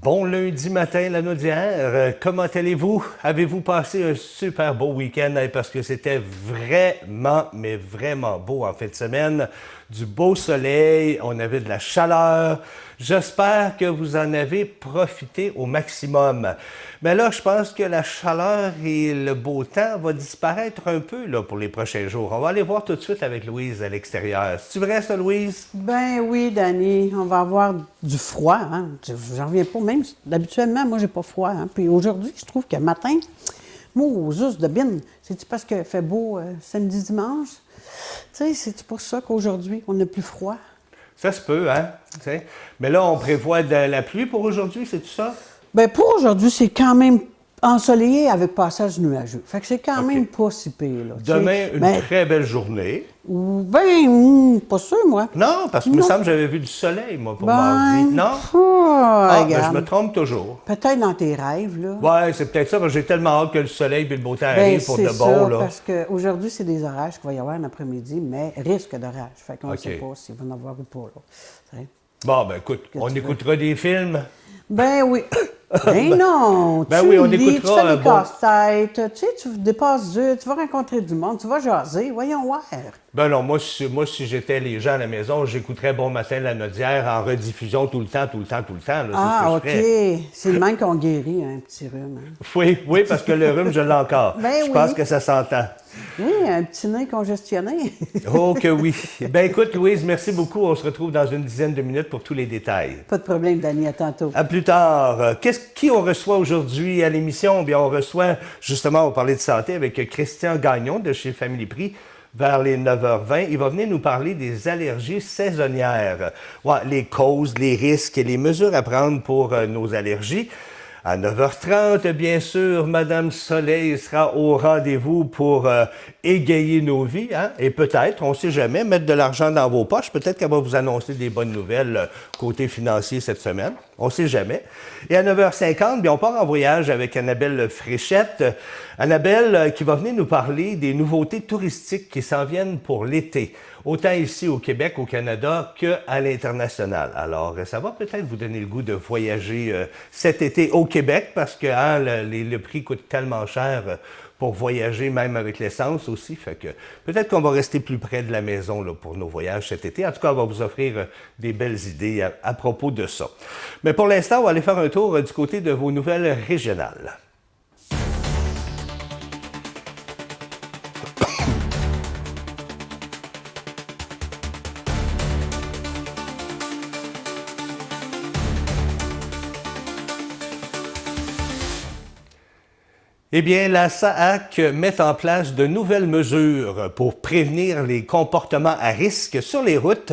Bon lundi matin, la Naudière. Comment allez-vous? Avez-vous passé un super beau week-end? Parce que c'était vraiment, mais vraiment beau en fin de semaine. Du beau soleil, on avait de la chaleur. J'espère que vous en avez profité au maximum. Mais là, je pense que la chaleur et le beau temps vont disparaître un peu là, pour les prochains jours. On va aller voir tout de suite avec Louise à l'extérieur. C'est vrai ça, Louise? Ben oui, Dani, on va avoir du froid. Hein? J'en reviens pas. Même habituellement, moi, j'ai pas froid. Hein? Puis aujourd'hui, je trouve que matin, moi, juste de bin, c'est-tu parce qu'il fait beau samedi, dimanche? Tu sais, c'est pour ça qu'aujourd'hui, on a plus froid? Ça se peut, hein? T'sais. Mais là, on prévoit de la pluie pour aujourd'hui, c'est tout ça? Bien, pour aujourd'hui, c'est quand même ensoleillé avec passage nuageux. Fait que c'est quand même pas si pire, là. Demain, une très belle journée. Ben, pas sûr, moi. Non, parce que il me semble que j'avais vu du soleil, moi, pour mardi. Non? Regarde. Je me trompe toujours. Peut-être dans tes rêves, là. Ouais, c'est peut-être ça, parce que j'ai tellement hâte que le soleil et le beau temps arrivent pour de bon, là. Parce qu'aujourd'hui, c'est des orages qu'il va y avoir un après-midi, mais risque d'orage. Fait qu'on ne sait pas s'il va en avoir ou pas, là. Bon, ben écoute, on écoutera des films. Ben oui. Ben non, ben tu oui, on lis, écoutera tu fais des casse-têtes, tu sais, tu dépasses Dieu, tu vas rencontrer du monde, tu vas jaser, voyons voir. Ben non, moi, si j'étais les gens à la maison, j'écouterais Bon matin la Naudière en rediffusion tout le temps. Là, OK. C'est le même qu'on guérit, un petit rhume. Hein? Oui, parce que le rhume, je l'ai encore. Ben je pense que ça s'entend. Oui, un petit nez congestionné. Oh que oui. Ben écoute, Louise, merci beaucoup. On se retrouve dans une dizaine de minutes pour tous les détails. Pas de problème, Dani. À tantôt. À plus tard. Qui on reçoit aujourd'hui à l'émission? Bien, on reçoit, justement, on va parler de santé avec Christian Gagnon de chez Family Prix vers les 9h20. Il va venir nous parler des allergies saisonnières. Ouais, les causes, les risques et les mesures à prendre pour nos allergies. À 9h30, bien sûr, Madame Soleil sera au rendez-vous pour égayer nos vies, hein? Et peut-être, on ne sait jamais, mettre de l'argent dans vos poches. Peut-être qu'elle va vous annoncer des bonnes nouvelles côté financier cette semaine. On ne sait jamais. Et à 9h50, bien, on part en voyage avec Annabelle Fréchette. Annabelle qui va venir nous parler des nouveautés touristiques qui s'en viennent pour l'été, autant ici au Québec, au Canada, qu'à l'international. Alors, ça va peut-être vous donner le goût de voyager cet été au Québec, parce que hein, le prix coûte tellement cher pour voyager, même avec l'essence aussi. Fait que peut-être qu'on va rester plus près de la maison là, pour nos voyages cet été. En tout cas, on va vous offrir des belles idées à propos de ça. Mais pour l'instant, on va aller faire un tour du côté de vos nouvelles régionales. Eh bien, la SAAQ met en place de nouvelles mesures pour prévenir les comportements à risque sur les routes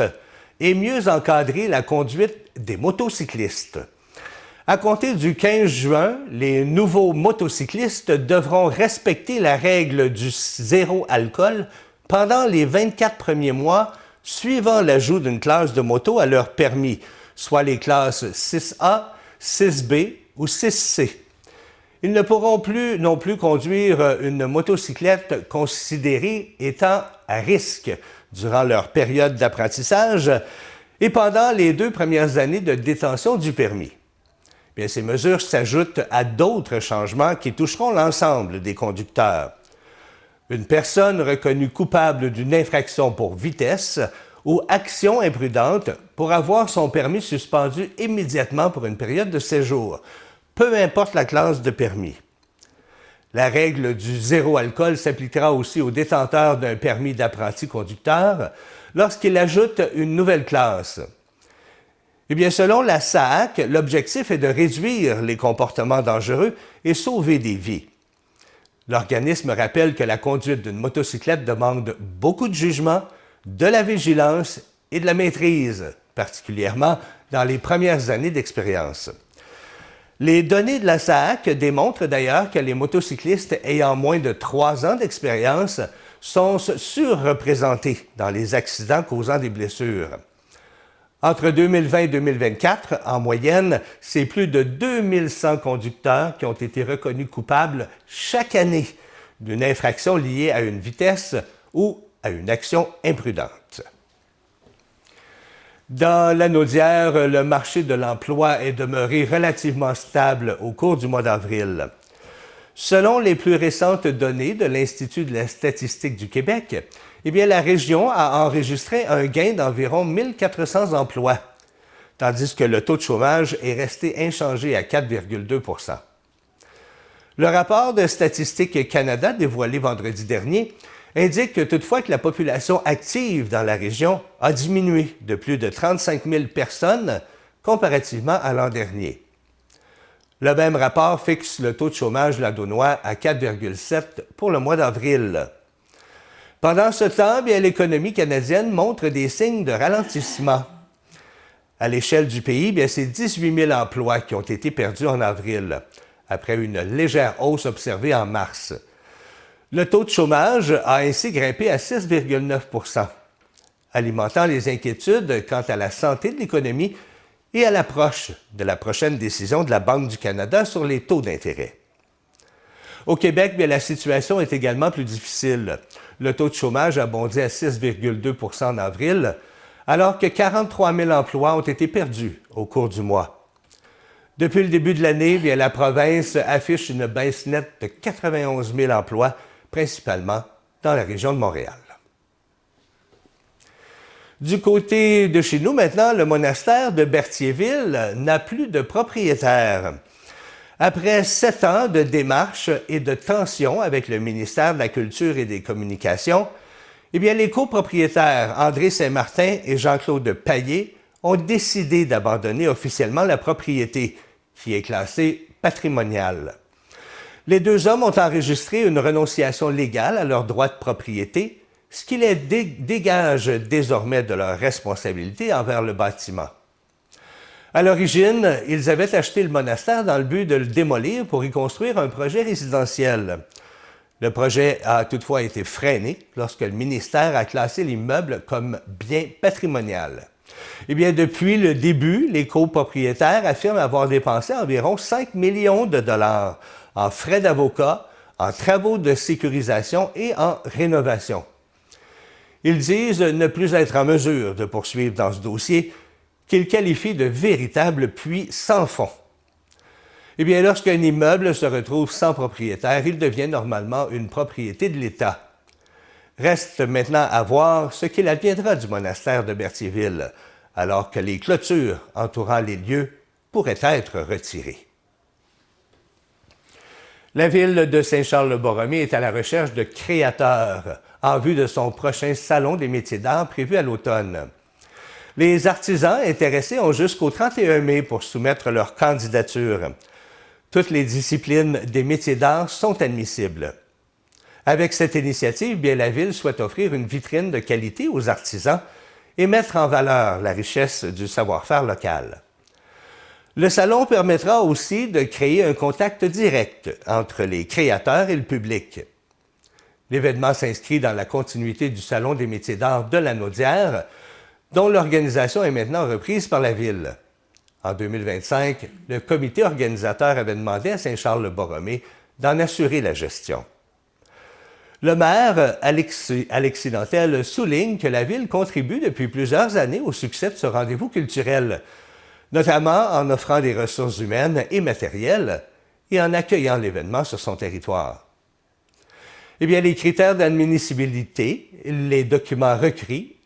et mieux encadrer la conduite des motocyclistes. À compter du 15 juin, les nouveaux motocyclistes devront respecter la règle du zéro alcool pendant les 24 premiers mois suivant l'ajout d'une classe de moto à leur permis, soit les classes 6A, 6B ou 6C. Ils ne pourront plus non plus conduire une motocyclette considérée étant à risque durant leur période d'apprentissage et pendant les 2 premières années de détention du permis. Bien, ces mesures s'ajoutent à d'autres changements qui toucheront l'ensemble des conducteurs. Une personne reconnue coupable d'une infraction pour vitesse ou action imprudente pourra avoir son permis suspendu immédiatement pour une période de 7 jours, peu importe la classe de permis. La règle du zéro alcool s'appliquera aussi aux détenteurs d'un permis d'apprenti conducteur lorsqu'ils ajoutent une nouvelle classe. Eh bien, selon la SAAQ, l'objectif est de réduire les comportements dangereux et sauver des vies. L'organisme rappelle que la conduite d'une motocyclette demande beaucoup de jugement, de la vigilance et de la maîtrise, particulièrement dans les premières années d'expérience. Les données de la SAAQ démontrent d'ailleurs que les motocyclistes ayant moins de 3 ans d'expérience sont surreprésentés dans les accidents causant des blessures. Entre 2020 et 2024, en moyenne, c'est plus de 2100 conducteurs qui ont été reconnus coupables chaque année d'une infraction liée à une vitesse ou à une action imprudente. Dans la Naudière, le marché de l'emploi est demeuré relativement stable au cours du mois d'avril. Selon les plus récentes données de l'Institut de la statistique du Québec, la région a enregistré un gain d'environ 1400 emplois, tandis que le taux de chômage est resté inchangé à 4,2 %. Le rapport de Statistique Canada dévoilé vendredi dernier indique toutefois que la population active dans la région a diminué de plus de 35 000 personnes comparativement à l'an dernier. Le même rapport fixe le taux de chômage ladaunois à 4,7 pour le mois d'avril. Pendant ce temps, l'économie canadienne montre des signes de ralentissement. À l'échelle du pays, c'est 18 000 emplois qui ont été perdus en avril, après une légère hausse observée en mars. Le taux de chômage a ainsi grimpé à 6,9 %, alimentant les inquiétudes quant à la santé de l'économie et à l'approche de la prochaine décision de la Banque du Canada sur les taux d'intérêt. Au Québec, la situation est également plus difficile. Le taux de chômage a bondi à 6,2 % en avril, alors que 43 000 emplois ont été perdus au cours du mois. Depuis le début de l'année, la province affiche une baisse nette de 91 000 emplois, principalement dans la région de Montréal. Du côté de chez nous, maintenant, le monastère de Berthierville n'a plus de propriétaire. Après 7 ans de démarches et de tensions avec le ministère de la Culture et des Communications, les copropriétaires André Saint-Martin et Jean-Claude Payet ont décidé d'abandonner officiellement la propriété, qui est classée patrimoniale. Les deux hommes ont enregistré une renonciation légale à leur droit de propriété, ce qui les dégage désormais de leur responsabilité envers le bâtiment. À l'origine, ils avaient acheté le monastère dans le but de le démolir pour y construire un projet résidentiel. Le projet a toutefois été freiné lorsque le ministère a classé l'immeuble comme bien patrimonial. Depuis le début, les copropriétaires affirment avoir dépensé environ 5 millions de dollars en frais d'avocat, en travaux de sécurisation et en rénovation. Ils disent ne plus être en mesure de poursuivre dans ce dossier qu'ils qualifient de véritable puits sans fond. Lorsqu'un immeuble se retrouve sans propriétaire, il devient normalement une propriété de l'État. Reste maintenant à voir ce qu'il adviendra du monastère de Berthierville, alors que les clôtures entourant les lieux pourraient être retirées. La ville de Saint-Charles-le-Borromée est à la recherche de créateurs en vue de son prochain Salon des métiers d'art prévu à l'automne. Les artisans intéressés ont jusqu'au 31 mai pour soumettre leur candidature. Toutes les disciplines des métiers d'art sont admissibles. Avec cette initiative, la Ville souhaite offrir une vitrine de qualité aux artisans et mettre en valeur la richesse du savoir-faire local. Le salon permettra aussi de créer un contact direct entre les créateurs et le public. L'événement s'inscrit dans la continuité du Salon des métiers d'art de la Naudière, dont l'organisation est maintenant reprise par la Ville. En 2025, le comité organisateur avait demandé à Saint-Charles-le-Borromée d'en assurer la gestion. Le maire, Alexis Nantel, souligne que la Ville contribue depuis plusieurs années au succès de ce rendez-vous culturel, notamment en offrant des ressources humaines et matérielles et en accueillant l'événement sur son territoire. Les critères d'admissibilité, les documents requis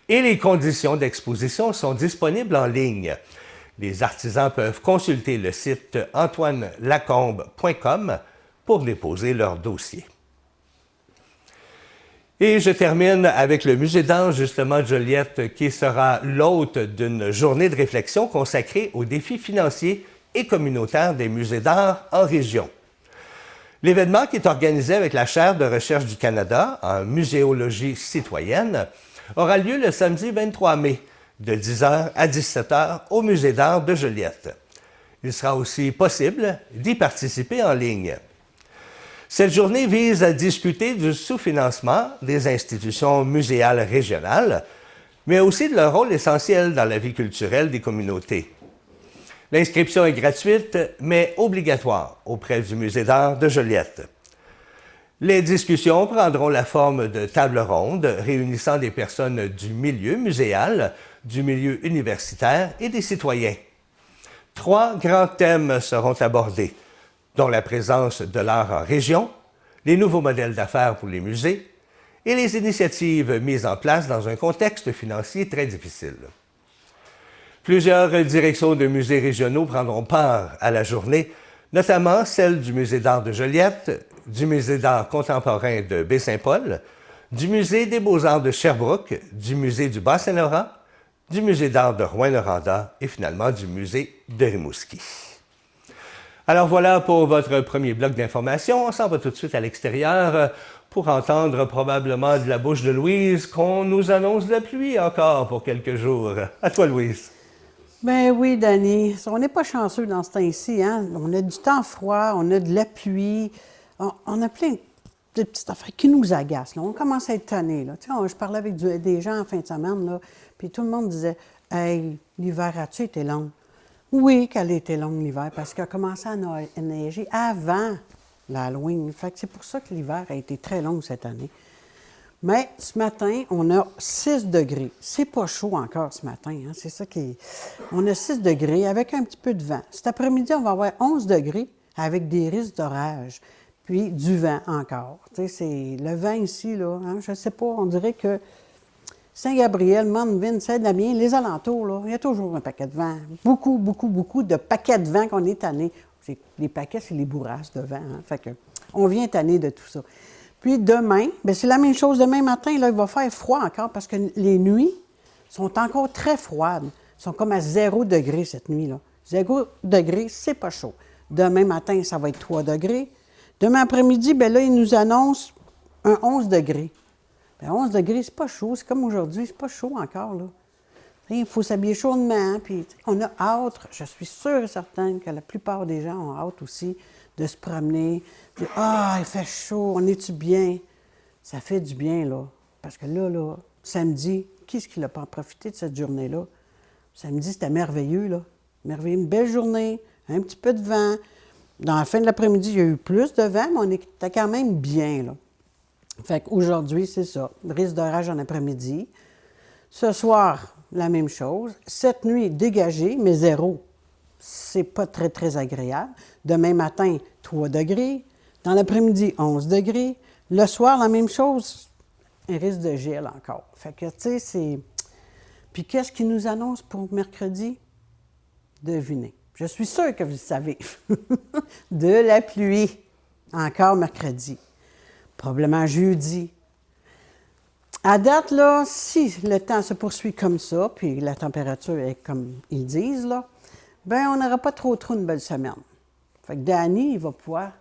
et les conditions d'exposition sont disponibles en ligne. Les artisans peuvent consulter le site antoinelacombe.com pour déposer leur dossier. Et je termine avec le Musée d'art, justement, de Joliette, qui sera l'hôte d'une journée de réflexion consacrée aux défis financiers et communautaires des musées d'art en région. L'événement, qui est organisé avec la Chaire de recherche du Canada en muséologie citoyenne, aura lieu le samedi 23 mai, de 10h à 17h au Musée d'art de Joliette. Il sera aussi possible d'y participer en ligne. Cette journée vise à discuter du sous-financement des institutions muséales régionales, mais aussi de leur rôle essentiel dans la vie culturelle des communautés. L'inscription est gratuite, mais obligatoire auprès du Musée d'art de Joliette. Les discussions prendront la forme de tables rondes réunissant des personnes du milieu muséal, du milieu universitaire et des citoyens. 3 grands thèmes seront abordés, dont la présence de l'art en région, les nouveaux modèles d'affaires pour les musées et les initiatives mises en place dans un contexte financier très difficile. Plusieurs directions de musées régionaux prendront part à la journée, notamment celle du Musée d'art de Joliette, du Musée d'art contemporain de Baie-Saint-Paul, du Musée des beaux-arts de Sherbrooke, du Musée du Bas-Saint-Laurent, du Musée d'art de Rouyn-Noranda et finalement du Musée de Rimouski. Alors voilà pour votre premier bloc d'informations. On s'en va tout de suite à l'extérieur pour entendre probablement de la bouche de Louise qu'on nous annonce de la pluie encore pour quelques jours. À toi, Louise. Ben oui, Dani, on n'est pas chanceux dans ce temps-ci, hein? On a du temps froid, on a de la pluie, on a plein de petites affaires qui nous agacent. Là. On commence à être tannés. Là. Tu sais, je parlais avec des gens en fin de semaine, là, puis tout le monde disait « Hey, l'hiver a-tu été long? » Oui, qu'elle a été longue l'hiver, parce qu'elle a commencé à neiger avant l'Halloween. Fait que c'est pour ça que l'hiver a été très long cette année. Mais ce matin, on a 6 degrés. C'est pas chaud encore ce matin, hein? C'est ça qui est... On a 6 degrés avec un petit peu de vent. Cet après-midi, on va avoir 11 degrés avec des risques d'orage, puis du vent encore. Tu sais, c'est le vent ici, là, hein? Je sais pas, on dirait que Saint-Gabriel, Mandeville, Saint-Damien, les alentours, là, il y a toujours un paquet de vent. Beaucoup, beaucoup, beaucoup de paquets de vent qu'on est tanné. Les paquets, c'est les bourrasques de vent, hein? Fait que on vient tanner de tout ça. Puis demain, bien, c'est la même chose. Demain matin, là, il va faire froid encore parce que les nuits sont encore très froides. Ils sont comme à 0 degré cette nuit-là. 0 degré, c'est pas chaud. Demain matin, ça va être 3 degrés. Demain après-midi, bien là, ils nous annoncent un 11 degrés. Bien, 11 degrés, c'est pas chaud. C'est comme aujourd'hui, c'est pas chaud encore, là. Il faut s'habiller chaudement. Puis on a hâte, je suis sûre et certaine que la plupart des gens ont hâte aussi de se promener. Ah, il fait chaud, on est-tu bien? Ça fait du bien, là. Parce que là, samedi, qui est-ce qui n'a pas profité de cette journée-là? Samedi, c'était merveilleux, là. Merveilleux, une belle journée, un petit peu de vent. Dans la fin de l'après-midi, il y a eu plus de vent, mais on était quand même bien, là. Fait qu'aujourd'hui, c'est ça. Risque d'orage en après-midi. Ce soir, la même chose. Cette nuit, dégagée, mais 0. C'est pas très, très agréable. Demain matin, 3 degrés. Dans l'après-midi, 11 degrés. Le soir, la même chose. Un risque de gel encore. Fait que, tu sais, c'est... Puis qu'est-ce qu'ils nous annonce pour mercredi? Devinez. Je suis sûre que vous le savez. De la pluie. Encore mercredi. Probablement jeudi. À date, là, si le temps se poursuit comme ça, puis la température est comme ils disent, là, bien, on n'aura pas trop une belle semaine. Fait que Danny, il va pouvoir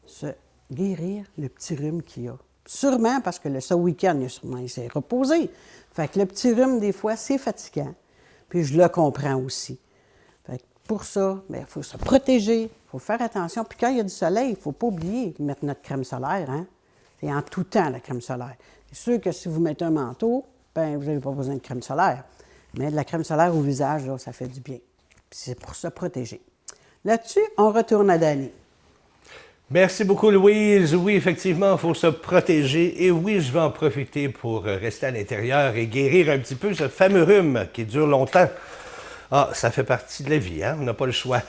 se guérir le petit rhume qu'il a. Sûrement parce que ce week-end, il s'est reposé. Fait que le petit rhume, des fois, c'est fatigant. Puis je le comprends aussi. Fait que pour ça, il faut se protéger, il faut faire attention. Puis quand il y a du soleil, il ne faut pas oublier de mettre notre crème solaire, hein? C'est en tout temps, la crème solaire. C'est sûr que si vous mettez un manteau, bien, vous n'avez pas besoin de crème solaire. Mais de la crème solaire au visage, là, ça fait du bien. Puis c'est pour se protéger. Là-dessus, on retourne à Danny. Merci beaucoup, Louise. Oui, effectivement, il faut se protéger. Et oui, je vais en profiter pour rester à l'intérieur et guérir un petit peu ce fameux rhume qui dure longtemps. Ah, ça fait partie de la vie, hein? On n'a pas le choix.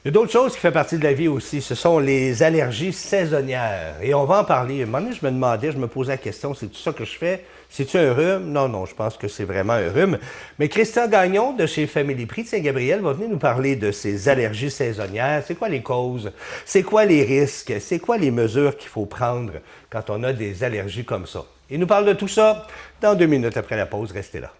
Il y a d'autres choses qui font partie de la vie aussi. Ce sont les allergies saisonnières. Et on va en parler. À un moment donné, je me posais la question, c'est tout ça que je fais? C'est-tu un rhume? Non, je pense que c'est vraiment un rhume. Mais Christian Gagnon, de chez Family Prix de Saint-Gabriel, va venir nous parler de ces allergies saisonnières. C'est quoi les causes? C'est quoi les risques? C'est quoi les mesures qu'il faut prendre quand on a des allergies comme ça? Il nous parle de tout ça dans 2 minutes après la pause. Restez là.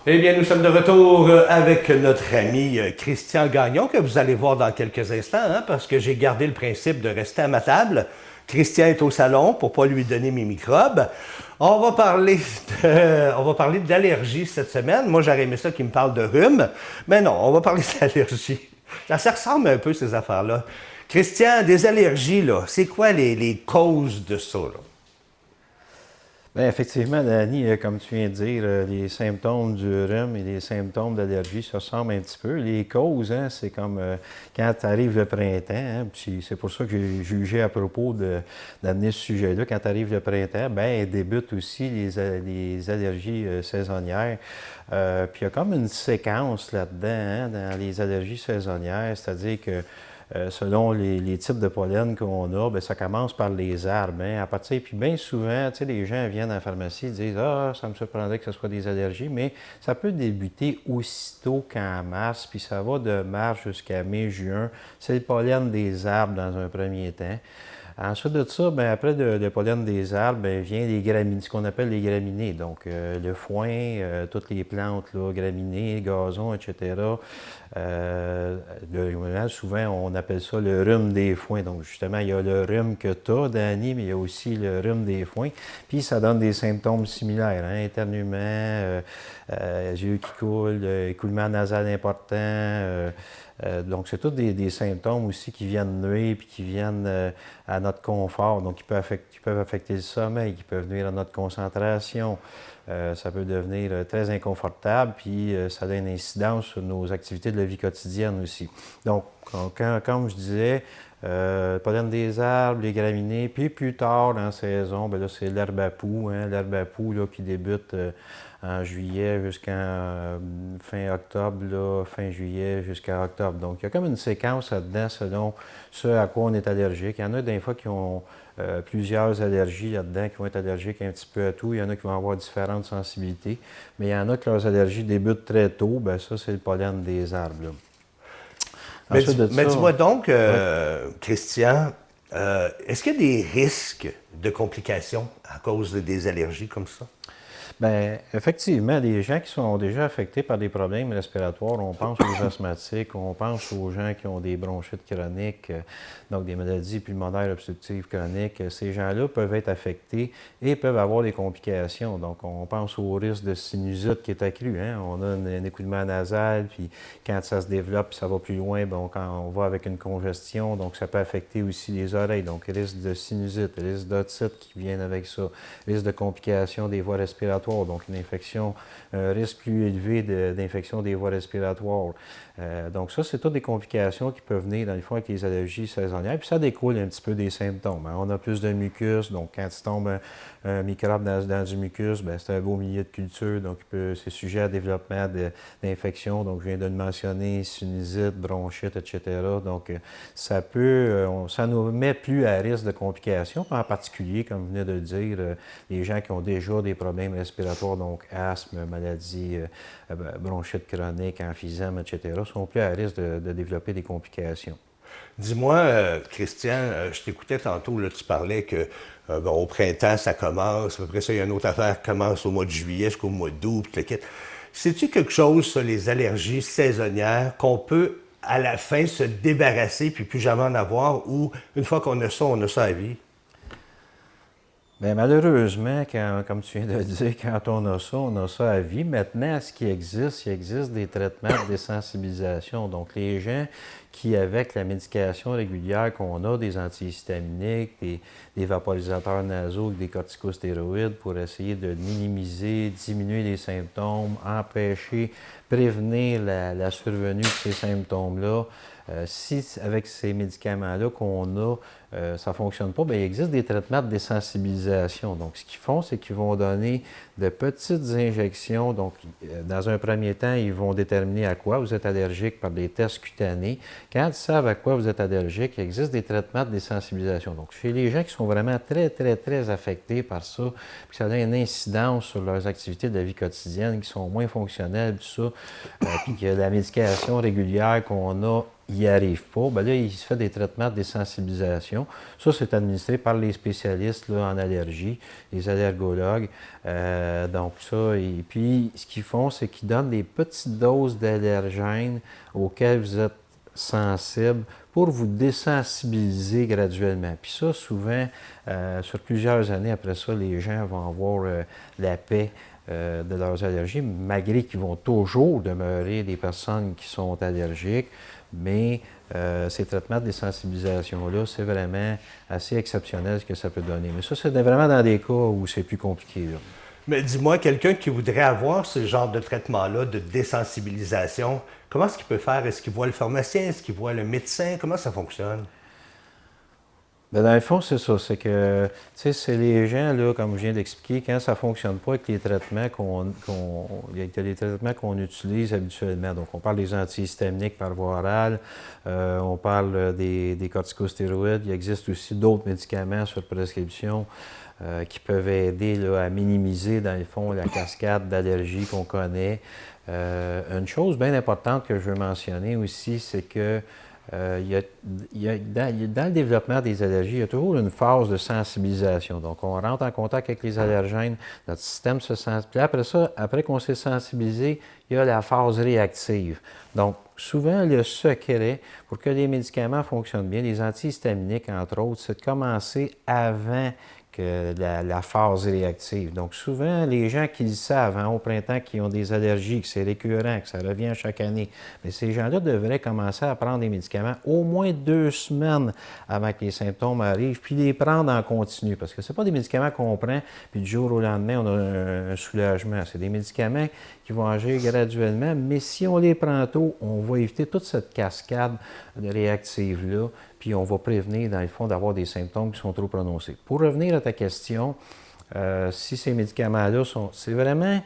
Eh bien, nous sommes de retour avec notre ami Christian Gagnon, que vous allez voir dans quelques instants, hein, parce que j'ai gardé le principe de rester à ma table. Christian est au salon pour ne pas lui donner mes microbes. On va parler d'allergie cette semaine. Moi, j'aurais aimé ça qu'il me parle de rhume, mais non, on va parler d'allergie. Ça ressemble un peu, ces affaires-là. Christian, des allergies, là, c'est quoi les causes de ça, là? Bien, effectivement, Dani, comme tu viens de dire, les symptômes du rhume et les symptômes d'allergie se ressemblent un petit peu. Les causes, hein, c'est comme quand arrive le printemps, hein, puis c'est pour ça que j'ai jugé à propos d'amener ce sujet-là. Quand arrive le printemps, bien, débutent aussi les allergies saisonnières. Puis il y a comme une séquence là-dedans, hein, dans les allergies saisonnières, c'est-à-dire que selon les types de pollen qu'on a, bien, ça commence par les arbres. Hein, à partir, puis bien souvent, tu sais, les gens viennent à la pharmacie et disent ah, ça me surprendrait que ce soit des allergies, mais ça peut débuter aussitôt qu'en mars, puis ça va de mars jusqu'à mai-juin. C'est le pollen des arbres dans un premier temps. Ensuite de ça, bien, après le pollen des arbres, bien, vient les graminées, ce qu'on appelle les graminées. Donc, le foin, toutes les plantes, là, graminées, gazon, etc. Souvent, on appelle ça le rhume des foins. Donc, justement, il y a le rhume que tu as, Dani, mais il y a aussi le rhume des foins. Puis, ça donne des symptômes similaires, hein, éternuement, yeux qui coulent, écoulement nasal important. Donc, c'est tous des symptômes aussi qui viennent nuire puis qui viennent à notre confort. Donc, qui peuvent affecter le sommeil, qui peuvent nuire à notre concentration. Ça peut devenir très inconfortable, puis ça a une incidence sur nos activités de la vie quotidienne aussi. Donc, comme je disais, le pollen des arbres, les graminées, puis plus tard dans la saison, bien là, c'est l'herbe à poux, hein, l'herbe à poux là, qui débute en juillet jusqu'en fin octobre, là, fin juillet jusqu'à octobre. Donc, il y a comme une séquence là-dedans selon ce à quoi on est allergique. Il y en a des fois qui ont plusieurs allergies là-dedans, qui vont être allergiques un petit peu à tout. Il y en a qui vont avoir différentes sensibilités. Mais il y en a que leurs allergies débutent très tôt. Bien, ça, c'est le pollen des arbres, là. Mais dis-moi donc, Christian, est-ce qu'il y a des risques de complications à cause des allergies comme ça? Bien, effectivement, les gens qui sont déjà affectés par des problèmes respiratoires, on pense aux asthmatiques, on pense aux gens qui ont des bronchites chroniques, donc des maladies pulmonaires obstructives chroniques. Ces gens-là peuvent être affectés et peuvent avoir des complications. Donc, on pense au risque de sinusite qui est accru. Hein? On a un écoulement nasal, puis quand ça se développe, ça va plus loin, bon, quand on va avec une congestion, donc ça peut affecter aussi les oreilles. Donc, risque de sinusite, risque d'otite qui viennent avec ça, risque de complications des voies respiratoires. Donc, une infection, un risque plus élevé d'infection des voies respiratoires. Donc, ça, c'est toutes des complications qui peuvent venir, dans le fond, avec les allergies saisonnières. Puis, ça découle un petit peu des symptômes. Hein. On a plus de mucus. Donc, quand il tombe un microbe dans du mucus, bien, c'est un beau milieu de culture. Donc, c'est sujet à développement d'infection. Donc, je viens de le mentionner, sinusite, bronchite, etc. Donc, ça nous met plus à risque de complications. En particulier, comme vous venez de le dire, les gens qui ont déjà des problèmes respiratoires, donc asthme, maladie, bronchite chronique, emphysème, etc., sont plus à risque de développer des complications. Dis-moi, Christian, je t'écoutais tantôt, là, tu parlais que au printemps, ça commence, après ça, il y a une autre affaire qui commence au mois de juillet jusqu'au mois d'août, puis le kit. Sais-tu quelque chose sur les allergies saisonnières qu'on peut, à la fin, se débarrasser puis plus jamais en avoir, ou une fois qu'on a ça à vie? Bien, malheureusement, comme tu viens de le dire, quand on a ça à vie. Maintenant, ce qui existe, il existe des traitements de désensibilisation. Donc, les gens qui, avec la médication régulière qu'on a, des antihistaminiques, des vaporisateurs nasaux, des corticostéroïdes, pour essayer de minimiser, diminuer les symptômes, empêcher, prévenir la survenue de ces symptômes-là. Si avec ces médicaments-là qu'on a, ça ne fonctionne pas, bien, il existe des traitements de désensibilisation. Donc, ce qu'ils font, c'est qu'ils vont donner de petites injections. Donc, dans un premier temps, ils vont déterminer à quoi vous êtes allergique par des tests cutanés. Quand ils savent à quoi vous êtes allergique, il existe des traitements de désensibilisation. Donc, chez les gens qui sont vraiment très, très, très affectés par ça, puis ça a une incidence sur leurs activités de la vie quotidienne, qui sont moins fonctionnelles, tout ça, puis que la médication régulière qu'on a n'y arrive pas, bien là, il se fait des traitements de désensibilisation. Ça, c'est administré par les spécialistes là, en allergie, les allergologues. Donc ça, et puis ce qu'ils font, c'est qu'ils donnent des petites doses d'allergènes auxquelles vous êtes sensible pour vous désensibiliser graduellement. Puis ça, souvent, sur plusieurs années après ça, les gens vont avoir la paix de leurs allergies, malgré qu'ils vont toujours demeurer des personnes qui sont allergiques, mais ces traitements de désensibilisation-là, c'est vraiment assez exceptionnel ce que ça peut donner. Mais ça, c'est vraiment dans des cas où c'est plus compliqué, là. Mais dis-moi, quelqu'un qui voudrait avoir ce genre de traitement-là, de désensibilisation, comment est-ce qu'il peut faire? Est-ce qu'il voit le pharmacien? Est-ce qu'il voit le médecin? Comment ça fonctionne? Bien, dans le fond, c'est ça. C'est que, tu sais, c'est les gens, là, comme je viens d'expliquer, quand ça ne fonctionne pas avec les traitements les traitements qu'on utilise habituellement. Donc, on parle des antihistaminiques par voie orale, on parle des corticostéroïdes. Il existe aussi d'autres médicaments sur prescription qui peuvent aider là, à minimiser, dans le fond, la cascade d'allergies qu'on connaît. Une chose bien importante que je veux mentionner aussi, c'est que dans le développement des allergies, il y a toujours une phase de sensibilisation. Donc, on rentre en contact avec les allergènes, notre système se sensibilise. Puis après ça, après qu'on s'est sensibilisé, il y a la phase réactive. Donc, souvent, le secret pour que les médicaments fonctionnent bien, les antihistaminiques, entre autres, c'est de commencer avant que la phase réactive. Donc, souvent, les gens qui le savent au printemps, qui ont des allergies, que c'est récurrent, que ça revient chaque année, mais ces gens-là devraient commencer à prendre des médicaments au moins 2 semaines avant que les symptômes arrivent, puis les prendre en continu. Parce que ce pas des médicaments qu'on prend, puis du jour au lendemain, on a un soulagement. C'est des médicaments qui vont agir graduellement, mais si on les prend tôt, on va éviter toute cette cascade réactive-là, puis on va prévenir, dans le fond, d'avoir des symptômes qui sont trop prononcés. Pour revenir à ta question, si ces médicaments-là sont... C'est vraiment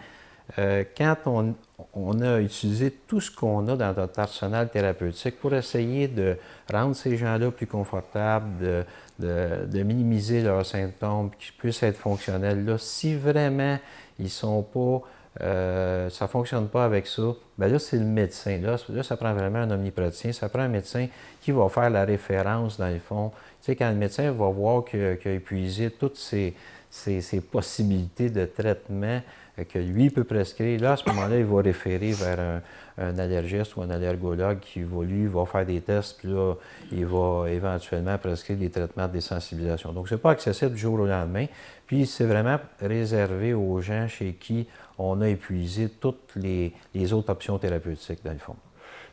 quand on a utilisé tout ce qu'on a dans notre arsenal thérapeutique pour essayer de rendre ces gens-là plus confortables, de minimiser leurs symptômes, qu'ils puissent être fonctionnels. Là, si vraiment ils ne sont pas... ça ne fonctionne pas avec ça, bien là, c'est le médecin. Là, ça prend vraiment un omnipraticien. Ça prend un médecin qui va faire la référence, dans le fond. Tu sais, quand le médecin va voir qu'il a épuisé toutes ses possibilités de traitement que lui peut prescrire, là, à ce moment-là, il va référer vers un allergiste ou un allergologue qui, lui, va faire des tests, puis là, il va éventuellement prescrire des traitements de désensibilisation. Donc, ce n'est pas accessible du jour au lendemain. Puis, c'est vraiment réservé aux gens chez qui on a épuisé toutes les autres options thérapeutiques, dans le fond.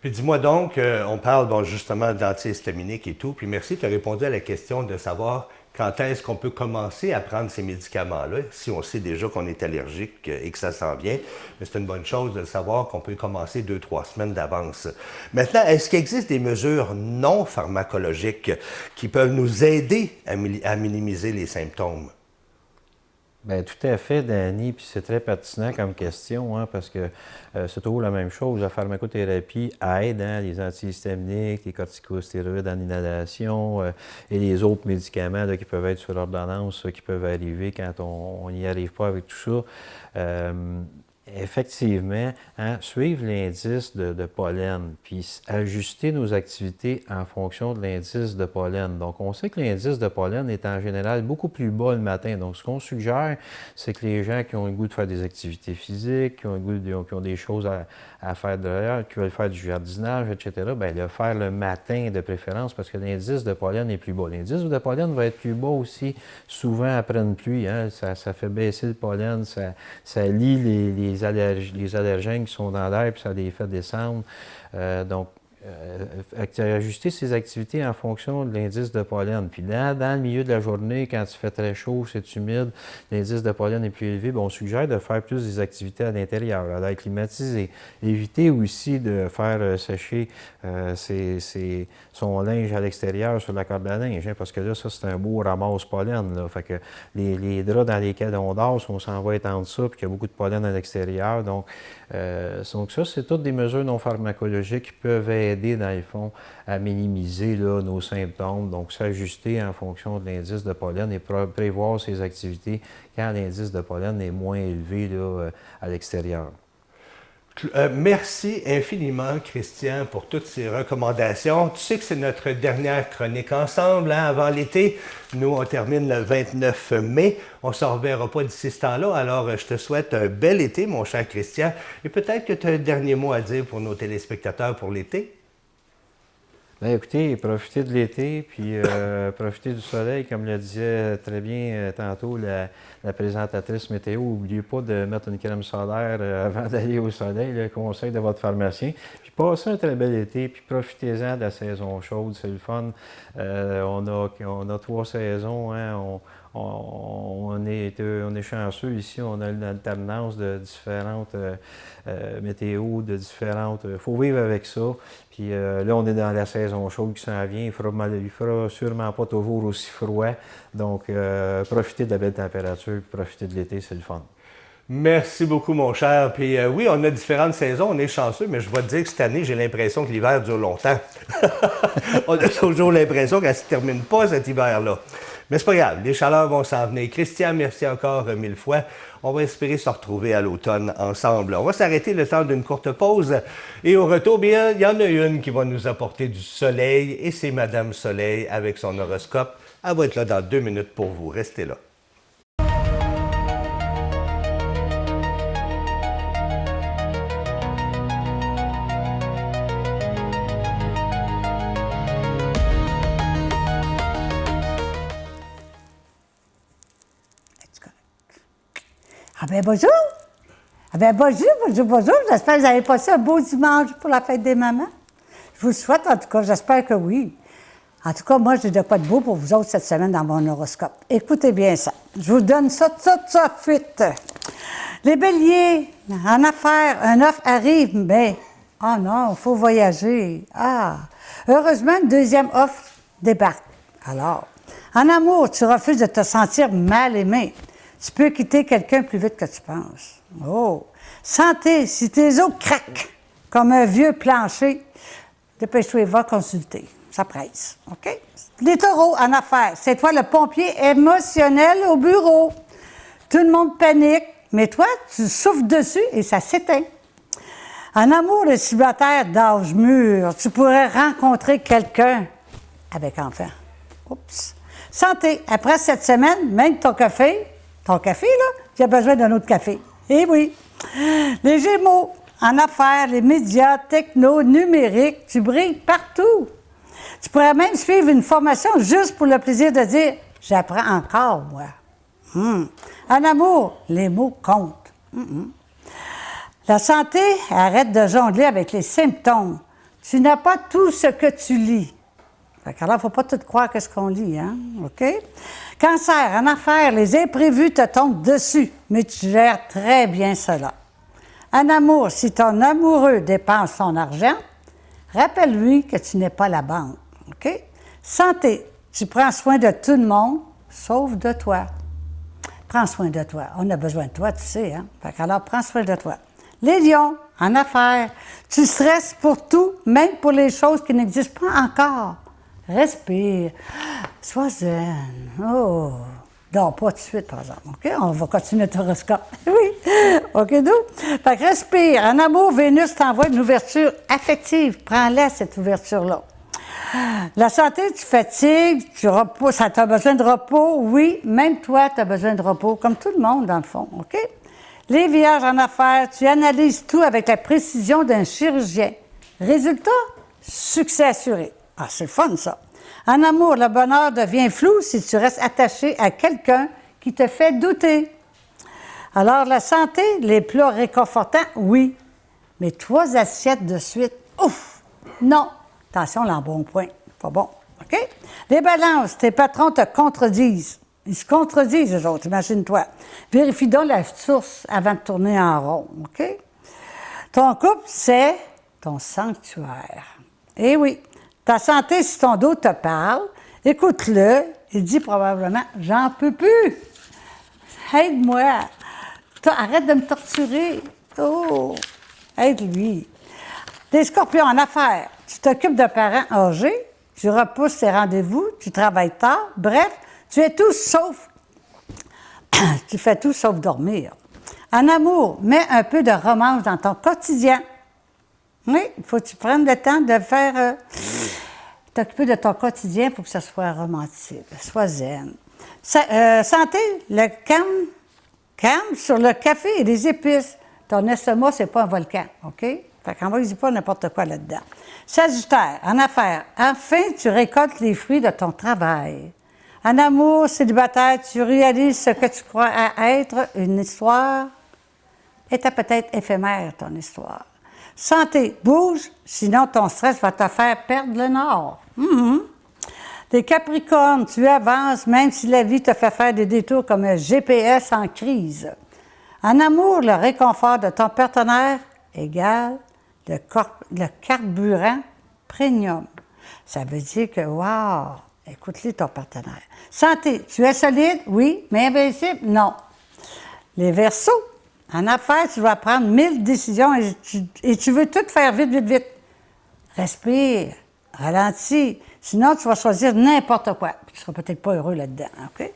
Puis dis-moi donc, on parle justement d'antihistaminiques et tout, puis merci, tu as répondu à la question de savoir quand est-ce qu'on peut commencer à prendre ces médicaments-là, si on sait déjà qu'on est allergique et que ça s'en vient. Mais c'est une bonne chose de savoir qu'on peut commencer 2-3 semaines d'avance. Maintenant, est-ce qu'il existe des mesures non pharmacologiques qui peuvent nous aider à minimiser les symptômes? Bien, tout à fait, Danny, puis c'est très pertinent comme question, parce que c'est toujours la même chose. La pharmacothérapie aide, les antihistaminiques, les corticostéroïdes en inhalation et les autres médicaments là, qui peuvent être sur ordonnance, qui peuvent arriver quand on n'y arrive pas avec tout ça. Effectivement, suivre l'indice de pollen, puis ajuster nos activités en fonction de l'indice de pollen. Donc, on sait que l'indice de pollen est en général beaucoup plus bas le matin. Donc, ce qu'on suggère, c'est que les gens qui ont le goût de faire des activités physiques, qui ont le goût qui ont des choses à faire dehors, qui veulent faire du jardinage, etc., bien, le faire le matin de préférence parce que l'indice de pollen est plus bas. L'indice de pollen va être plus bas aussi souvent après une pluie. Ça fait baisser le pollen, ça lie les allergènes qui sont dans l'air, puis ça les fait descendre. Donc, ajuster ses activités en fonction de l'indice de pollen. Puis là, dans le milieu de la journée, quand il fait très chaud, c'est humide, l'indice de pollen est plus élevé, bien, on suggère de faire plus des activités à l'intérieur, à l'air climatisé. Éviter aussi de faire sécher son linge à l'extérieur sur la corde à linge, parce que là, ça, c'est un beau ramasse pollen. Là. Fait que les draps dans lesquels on dort, on s'en va étendre ça, puis qu'il y a beaucoup de pollen à l'extérieur. Donc ça, c'est toutes des mesures non pharmacologiques qui peuvent aider, dans le fond, à minimiser là, nos symptômes. Donc, s'ajuster en fonction de l'indice de pollen et prévoir ses activités quand l'indice de pollen est moins élevé là, à l'extérieur. Merci infiniment, Christian, pour toutes ces recommandations. Tu sais que c'est notre dernière chronique ensemble avant l'été. Nous, on termine le 29 mai. On ne se reverra pas d'ici ce temps-là. Alors, je te souhaite un bel été, mon cher Christian. Et peut-être que tu as un dernier mot à dire pour nos téléspectateurs pour l'été? Bien, écoutez, profitez de l'été, puis profitez du soleil, comme le disait très bien tantôt la présentatrice météo. N'oubliez pas de mettre une crème solaire avant d'aller au soleil, le conseil de votre pharmacien. Puis passez un très bel été, puis profitez-en de la saison chaude, c'est le fun. On a 3 saisons, hein. On est chanceux ici, on a une alternance de différentes météos, de différentes. Il faut vivre avec ça. Puis là, on est dans la saison chaude qui s'en vient. Il fera sûrement pas toujours aussi froid. Donc, profitez de la belle température, puis profitez de l'été, c'est le fun. Merci beaucoup, mon cher. Puis oui, on a différentes saisons, on est chanceux, mais je vais te dire que cette année, j'ai l'impression que l'hiver dure longtemps. On a toujours l'impression qu'elle ne se termine pas, cet hiver-là. Mais c'est pas grave, les chaleurs vont s'en venir. Christian, merci encore 1000 fois. On va espérer se retrouver à l'automne ensemble. On va s'arrêter le temps d'une courte pause. Et au retour, bien, il y en a une qui va nous apporter du soleil. Et c'est Madame Soleil avec son horoscope. Elle va être là dans 2 minutes pour vous. Restez là. Ah ben bonjour! Ah ben bonjour! J'espère que vous avez passé un beau dimanche pour la fête des mamans. Je vous le souhaite, en tout cas, j'espère que oui. En tout cas, moi, j'ai de quoi de beau pour vous autres cette semaine dans mon horoscope. Écoutez bien ça. Je vous donne ça tout de suite. Les béliers, en affaires, un offre arrive, mais... Oh non, il faut voyager. Ah! Heureusement, une deuxième offre débarque. Alors, en amour, tu refuses de te sentir mal aimé. Tu peux quitter quelqu'un plus vite que tu penses. Oh! Santé, si tes os craquent comme un vieux plancher, dépêche-toi, va consulter. Ça presse. OK? Les taureaux en affaires, c'est toi le pompier émotionnel au bureau. Tout le monde panique, mais toi, tu souffles dessus et ça s'éteint. En amour, le célibataire d'âge mûr, tu pourrais rencontrer quelqu'un avec enfant. Oups! Santé, après cette semaine, même ton café, là, tu as besoin d'un autre café. Eh oui! Les Gémeaux, en affaires, les médias, techno, numérique, tu brilles partout. Tu pourrais même suivre une formation juste pour le plaisir de dire « J'apprends encore, moi. En amour, les mots comptent. La santé, arrête de jongler avec les symptômes. Tu n'as pas tout ce que tu lis. Alors, il ne faut pas tout croire que ce qu'on lit, hein? OK? Cancer, en affaires, les imprévus te tombent dessus, mais tu gères très bien cela. En amour, si ton amoureux dépense son argent, rappelle-lui que tu n'es pas la banque. OK? Santé, tu prends soin de tout le monde, sauf de toi. Prends soin de toi. On a besoin de toi, tu sais, hein? Alors, prends soin de toi. Les lions, en affaires, tu stresses pour tout, même pour les choses qui n'existent pas encore. Respire. Sois zen. Oh! Non, pas tout de suite, par exemple. OK? On va continuer ton horoscope. Oui. OK, nous? Fait que respire. En amour, Vénus t'envoie une ouverture affective. Prends-la, cette ouverture-là. La santé, tu fatigues, tu reposes. Ça t'a besoin de repos? Oui. Même toi, tu as besoin de repos, comme tout le monde, dans le fond. OK? Les vierges en affaires, tu analyses tout avec la précision d'un chirurgien. Résultat? Succès assuré. Ah, c'est le fun, ça. En amour, le bonheur devient flou si tu restes attaché à quelqu'un qui te fait douter. Alors, la santé, les plats réconfortants, oui. Mais 3 assiettes de suite, ouf! Non. Attention, l'embonpoint, pas bon. OK? Les balances, tes patrons te contredisent. Ils se contredisent, eux autres, imagine-toi. Vérifie donc la source avant de tourner en rond. OK? Ton couple, c'est ton sanctuaire. Eh oui. Ta santé, si ton dos te parle, écoute-le, il dit probablement « J'en peux plus! Aide-moi! Arrête de me torturer! Oh! Aide-lui! » Les scorpions en affaires, tu t'occupes de parents âgés, tu repousses tes rendez-vous, tu travailles tard, bref, tu es tout sauf... tu fais tout sauf dormir. En amour, mets un peu de romance dans ton quotidien. Oui, il faut que tu prennes le temps de faire... t'occuper de ton quotidien pour que ça soit romantique, sois zen. Santé, le calme sur le café et les épices. Ton estomac, c'est pas un volcan, OK? Fait qu'envoie-y pas n'importe quoi là-dedans. Sagittaire, en affaires, enfin, tu récoltes les fruits de ton travail. En amour, célibataire, tu réalises ce que tu crois à être une histoire était peut-être éphémère, ton histoire. Santé, bouge, sinon ton stress va te faire perdre le nord. Les Capricornes, tu avances même si la vie te fait faire des détours comme un GPS en crise. En amour, le réconfort de ton partenaire égale le carburant premium. Ça veut dire que, wow, écoute-le ton partenaire. Santé, tu es solide? Oui, mais invincible? Non. Les Verseaux, en affaires, tu vas prendre 1000 décisions et tu veux tout faire vite, vite, vite. Respire, ralentis, sinon tu vas choisir n'importe quoi. Tu ne seras peut-être pas heureux là-dedans, OK?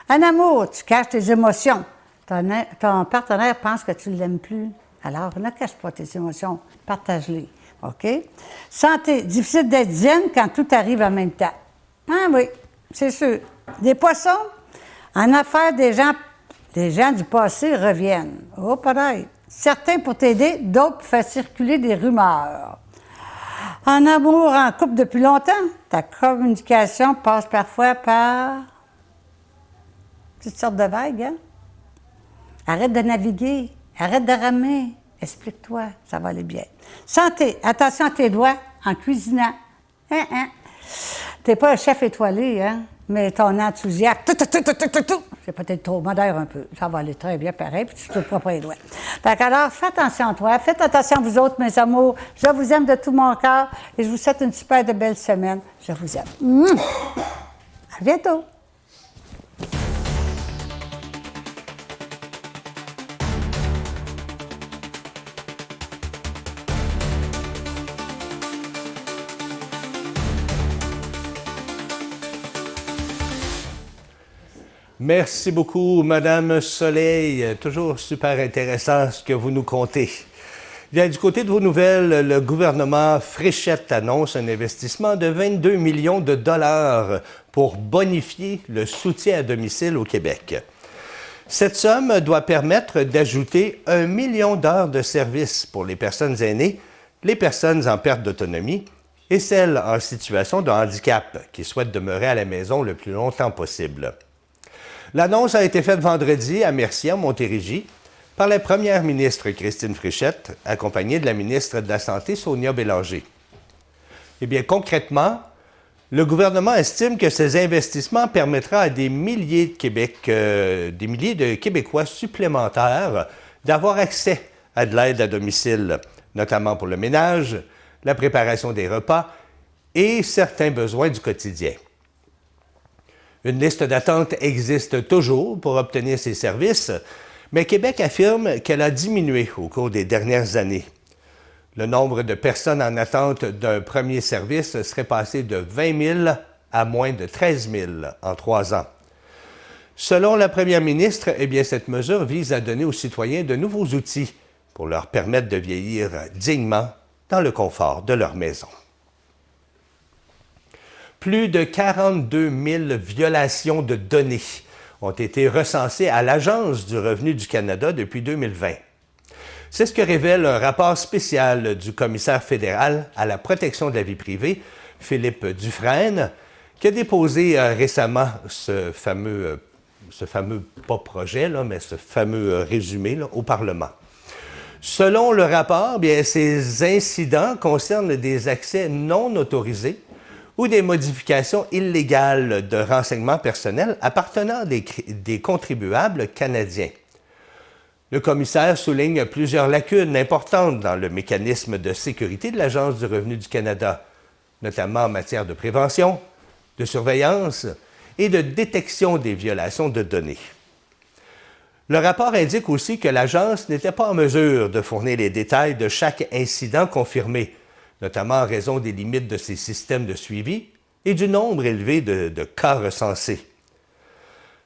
En amour, tu caches tes émotions. Ton partenaire pense que tu ne l'aimes plus. Alors, ne cache pas tes émotions, partage-les, OK? Santé, difficile d'être zen quand tout arrive en même temps. Ah oui, c'est sûr. Des poissons, en affaires, des gens du passé reviennent. Oh, pareil. Certains pour t'aider, d'autres pour faire circuler des rumeurs. En amour, en couple depuis longtemps, ta communication passe parfois par toutes sortes de vagues, hein? Arrête de naviguer, arrête de ramer, explique-toi, ça va aller bien. Santé, attention à tes doigts en cuisinant. T'es pas un chef étoilé, hein? Mais ton enthousiasme, c'est peut-être trop moderne un peu. Ça va aller très bien pareil, puis tu te prends pas les doigts. Donc alors, fais attention à toi, faites attention à vous autres, mes amours. Je vous aime de tout mon cœur et je vous souhaite une super de belle semaine. Je vous aime. À bientôt. Merci beaucoup, Madame Soleil. Toujours super intéressant ce que vous nous contez. Bien, du côté de vos nouvelles, le gouvernement Fréchette annonce un investissement de 22 millions de dollars pour bonifier le soutien à domicile au Québec. Cette somme doit permettre d'ajouter 1 million d'heures de service pour les personnes aînées, les personnes en perte d'autonomie et celles en situation de handicap qui souhaitent demeurer à la maison le plus longtemps possible. L'annonce a été faite vendredi à Mercier, en Montérégie, par la première ministre Christine Fréchette, accompagnée de la ministre de la Santé, Sonia Bélanger. Eh bien, concrètement, le gouvernement estime que ces investissements permettront à des milliers de Québécois supplémentaires d'avoir accès à de l'aide à domicile, notamment pour le ménage, la préparation des repas et certains besoins du quotidien. Une liste d'attente existe toujours pour obtenir ces services, mais Québec affirme qu'elle a diminué au cours des dernières années. Le nombre de personnes en attente d'un premier service serait passé de 20 000 à moins de 13 000 en 3 ans. Selon la première ministre, eh bien, cette mesure vise à donner aux citoyens de nouveaux outils pour leur permettre de vieillir dignement dans le confort de leur maison. Plus de 42 000 violations de données ont été recensées à l'Agence du revenu du Canada depuis 2020. C'est ce que révèle un rapport spécial du commissaire fédéral à la protection de la vie privée, Philippe Dufresne, qui a déposé récemment ce fameux pas projet, là, mais ce fameux résumé là, au Parlement. Selon le rapport, bien, ces incidents concernent des accès non autorisés ou des modifications illégales de renseignements personnels appartenant à des contribuables canadiens. Le commissaire souligne plusieurs lacunes importantes dans le mécanisme de sécurité de l'Agence du revenu du Canada, notamment en matière de prévention, de surveillance et de détection des violations de données. Le rapport indique aussi que l'Agence n'était pas en mesure de fournir les détails de chaque incident confirmé, notamment en raison des limites de ses systèmes de suivi et du nombre élevé de cas recensés.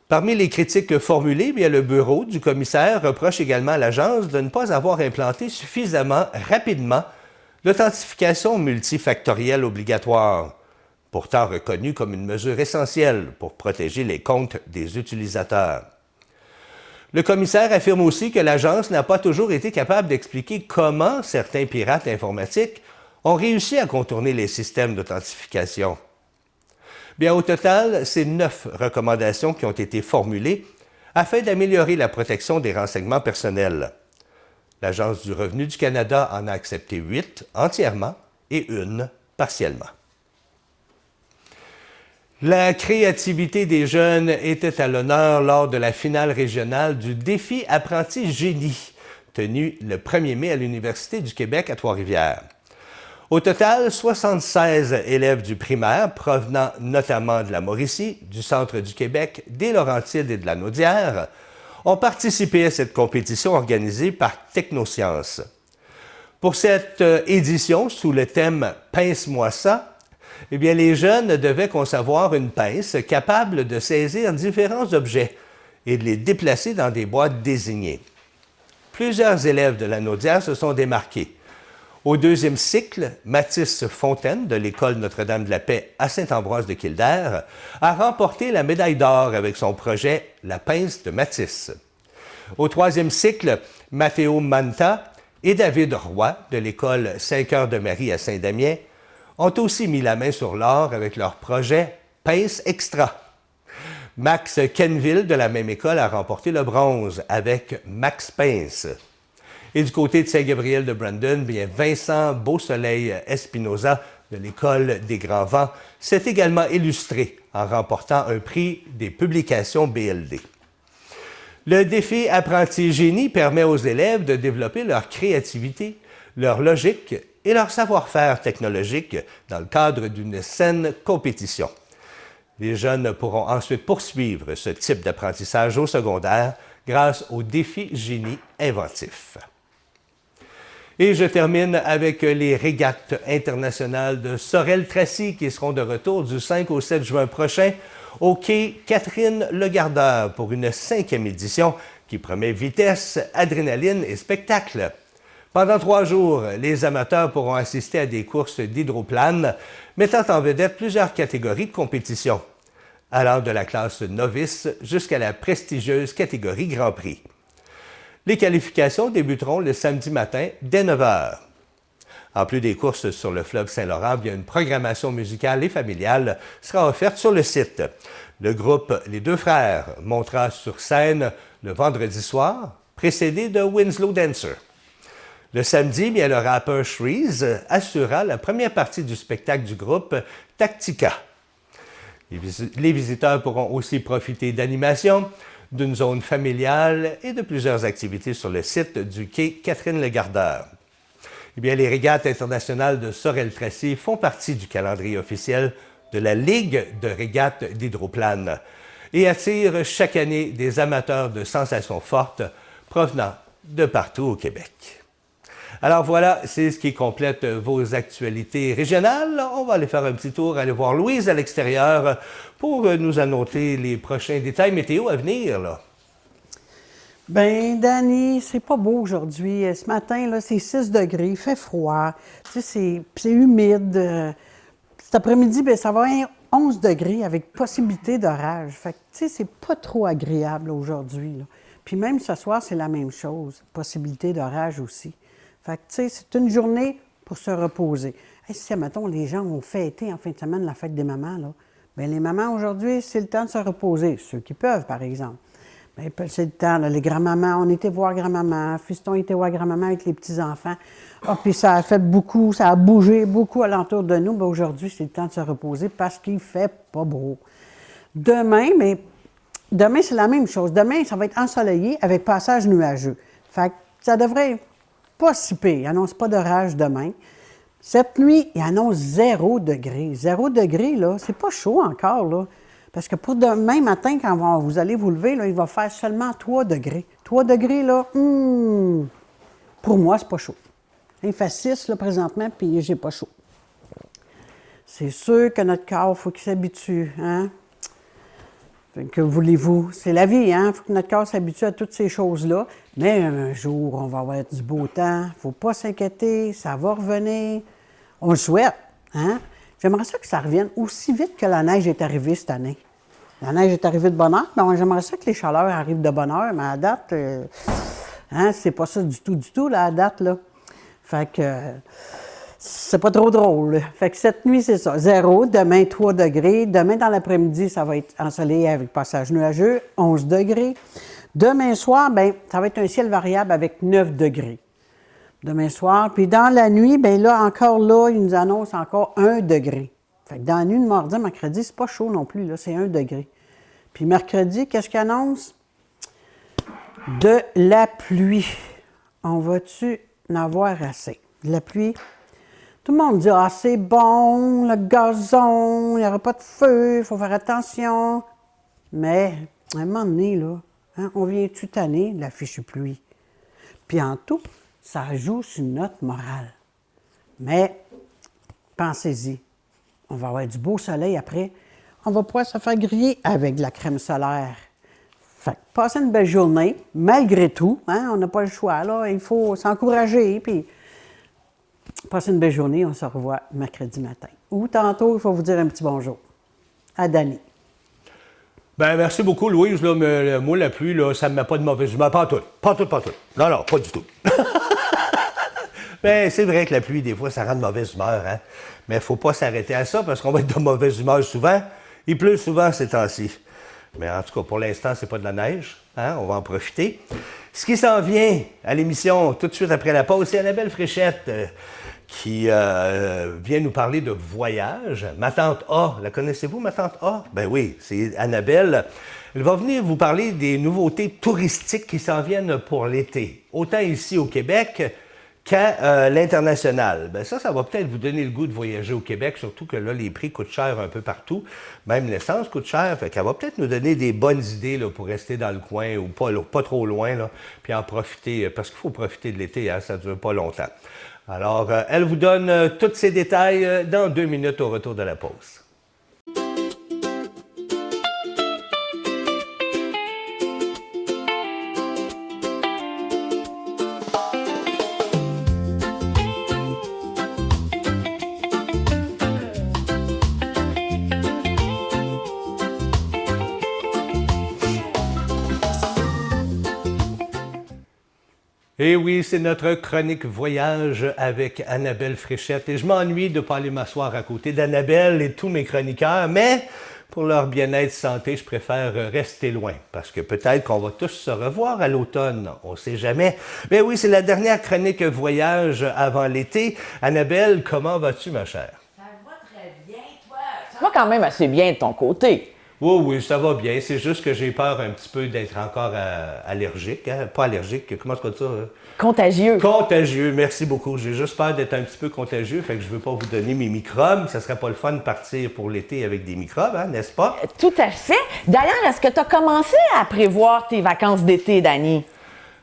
Parmi les critiques formulées, bien, le bureau du commissaire reproche également à l'Agence de ne pas avoir implanté suffisamment rapidement l'authentification multifactorielle obligatoire, pourtant reconnue comme une mesure essentielle pour protéger les comptes des utilisateurs. Le commissaire affirme aussi que l'agence n'a pas toujours été capable d'expliquer comment certains pirates informatiques ont réussi à contourner les systèmes d'authentification. Bien, au total, c'est 9 recommandations qui ont été formulées afin d'améliorer la protection des renseignements personnels. L'Agence du revenu du Canada en a accepté 8 entièrement et 1 partiellement. La créativité des jeunes était à l'honneur lors de la finale régionale du défi Apprenti Génie, tenu le 1er mai à l'Université du Québec à Trois-Rivières. Au total, 76 élèves du primaire, provenant notamment de la Mauricie, du centre du Québec, des Laurentides et de la Naudière, ont participé à cette compétition organisée par Technosciences. Pour cette édition, sous le thème « Pince-moi ça », eh bien, les jeunes devaient concevoir une pince capable de saisir différents objets et de les déplacer dans des boîtes désignées. Plusieurs élèves de la Naudière se sont démarqués. Au 2e cycle, Mathis Fontaine de l'École Notre-Dame-de-la-Paix à Saint-Ambroise de Kildare a remporté la médaille d'or avec son projet « La pince de Mathis ». Au 3e cycle, Matteo Manta et David Roy de l'École 5 Heures de Marie à Saint-Damien ont aussi mis la main sur l'or avec leur projet « Pince Extra ». Max Kenville de la même école a remporté le bronze avec Max Pince. Et du côté de Saint-Gabriel de Brandon, bien Vincent Beausoleil Espinoza de l'École des Grands Vents s'est également illustré en remportant un prix des publications BLD. Le défi Apprenti Génie permet aux élèves de développer leur créativité, leur logique et leur savoir-faire technologique dans le cadre d'une saine compétition. Les jeunes pourront ensuite poursuivre ce type d'apprentissage au secondaire grâce au défi Génie inventif. Et je termine avec les régates internationales de Sorel-Tracy qui seront de retour du 5 au 7 juin prochain au quai Catherine-Legardeur pour une 5e édition qui promet vitesse, adrénaline et spectacle. Pendant 3 jours, les amateurs pourront assister à des courses d'hydroplane mettant en vedette plusieurs catégories de compétition, allant de la classe novice jusqu'à la prestigieuse catégorie Grand Prix. Les qualifications débuteront le samedi matin dès 9 h. En plus des courses sur le fleuve Saint-Laurent, bien une programmation musicale et familiale sera offerte sur le site. Le groupe Les Deux Frères montera sur scène le vendredi soir, précédé de Winslow Dancer. Le samedi, bien, le rappeur Shreeze assurera la première partie du spectacle du groupe Tactica. Les visiteurs pourront aussi profiter d'animations, d'une zone familiale et de plusieurs activités sur le site du quai Catherine-Legardeur. Eh bien, les régates internationales de Sorel-Tracy font partie du calendrier officiel de la Ligue de régates d'hydroplane et attirent chaque année des amateurs de sensations fortes provenant de partout au Québec. Alors voilà, c'est ce qui complète vos actualités régionales. On va aller faire un petit tour, aller voir Louise à l'extérieur pour nous annoncer les prochains détails météo à venir, là. Ben, Dani, c'est pas beau aujourd'hui. Ce matin, là, c'est 6 degrés, il fait froid. Tu sais, c'est humide. Cet après-midi, ben, ça va être 11 degrés avec possibilité d'orage. Fait que, tu sais, c'est pas trop agréable aujourd'hui, là. Puis même ce soir, c'est la même chose. Possibilité d'orage aussi. Fait que, tu sais, c'est une journée pour se reposer. Hey, si, mettons, les gens ont fêté en fin de semaine la fête des mamans, là, bien, les mamans, aujourd'hui, c'est le temps de se reposer. Ceux qui peuvent, par exemple. Bien, c'est le temps, là, les grands-mamans, on était voir grand-maman, fiston était voir grand-maman avec les petits-enfants. Ah, puis ça a fait beaucoup, ça a bougé beaucoup alentour de nous. Bien, aujourd'hui, c'est le temps de se reposer parce qu'il fait pas beau. Demain, c'est la même chose. Demain, ça va être ensoleillé avec passage nuageux. Fait que ça devrait pas si pire. Il n'annonce pas d'orage demain. Cette nuit, il annonce 0 degré. 0 degré, là, c'est pas chaud encore, là. Parce que pour demain matin, quand vous allez vous lever, là, il va faire seulement 3 degrés. 3 degrés, là, pour moi, c'est pas chaud. Il fait 6, là, présentement, puis j'ai pas chaud. C'est sûr que notre corps, il faut qu'il s'habitue, hein? Que voulez-vous? C'est la vie, hein? Il faut que notre corps s'habitue à toutes ces choses-là. Mais un jour, on va avoir du beau temps. Il ne faut pas s'inquiéter, ça va revenir. On le souhaite, hein? J'aimerais ça que ça revienne aussi vite que la neige est arrivée cette année. La neige est arrivée de bonne heure. Ben, j'aimerais ça que les chaleurs arrivent de bonne heure, mais à date, c'est pas ça du tout, là, à date, là. Fait que c'est pas trop drôle. Fait que cette nuit, c'est ça. 0, demain 3 degrés. Demain dans l'après-midi, ça va être ensoleillé avec passage nuageux, 11 degrés. Demain soir, ben ça va être un ciel variable avec 9 degrés. Demain soir. Puis dans la nuit, ben là, encore là, ils nous annoncent encore 1 degré. Fait que dans la nuit de mardi à mercredi, c'est pas chaud non plus, là, c'est 1 degré. Puis mercredi, qu'est-ce qu'ils annoncent? De la pluie. On va-tu en avoir assez? De la pluie. Tout le monde dit « Ah, c'est bon, le gazon, il n'y aura pas de feu, il faut faire attention. » Mais, à un moment donné, là, on vient-tu tanner la fichue pluie? Puis en tout, ça joue sur notre morale. Mais, pensez-y, on va avoir du beau soleil après. On va pouvoir se faire griller avec de la crème solaire. Fait que passez une belle journée, malgré tout. On n'a pas le choix, là. Il faut s'encourager, puis passez une belle journée. On se revoit mercredi matin. Ou tantôt, il faut vous dire un petit bonjour. À Dany. Ben merci beaucoup, Louise. Là, mais, moi, la pluie, là, ça ne me met pas de mauvaise humeur. Pas en tout. Pas en tout, pas en tout. Non, pas du tout. Ben, c'est vrai que la pluie, des fois, ça rend de mauvaise humeur, hein? Mais il ne faut pas s'arrêter à ça parce qu'on va être de mauvaise humeur souvent. Il pleut souvent ces temps-ci. Mais en tout cas, pour l'instant, c'est pas de la neige. On va en profiter. Ce qui s'en vient à l'émission tout de suite après la pause, c'est Annabelle Fréchette qui vient nous parler de voyage. Ma tante A, la connaissez-vous, ma tante A? Ben oui, c'est Annabelle. Elle va venir vous parler des nouveautés touristiques qui s'en viennent pour l'été, autant ici au Québec qu'à l'international. Ben ça va peut-être vous donner le goût de voyager au Québec, surtout que là, les prix coûtent cher un peu partout. Même l'essence coûte cher, fait qu'elle va peut-être nous donner des bonnes idées là, pour rester dans le coin ou pas trop loin, là, puis en profiter, parce qu'il faut profiter de l'été, ça ne dure pas longtemps. Alors, elle vous donne tous ces détails dans 2 minutes au retour de la pause. Et oui, c'est notre chronique voyage avec Annabelle Fréchette. Et je m'ennuie de ne pas aller m'asseoir à côté d'Annabelle et tous mes chroniqueurs, mais pour leur bien-être santé, je préfère rester loin. Parce que peut-être qu'on va tous se revoir à l'automne, on ne sait jamais. Mais oui, c'est la dernière chronique voyage avant l'été. Annabelle, comment vas-tu, ma chère? Ça va très bien, toi. Ça va quand même assez bien de ton côté. Oui, ça va bien. C'est juste que j'ai peur un petit peu d'être encore allergique. Pas allergique, comment est-ce qu'on dit ça? Contagieux. Contagieux, merci beaucoup. J'ai juste peur d'être un petit peu contagieux, fait que je ne veux pas vous donner mes microbes. Ça serait pas le fun de partir pour l'été avec des microbes, n'est-ce pas? Tout à fait. D'ailleurs, est-ce que tu as commencé à prévoir tes vacances d'été, Dany?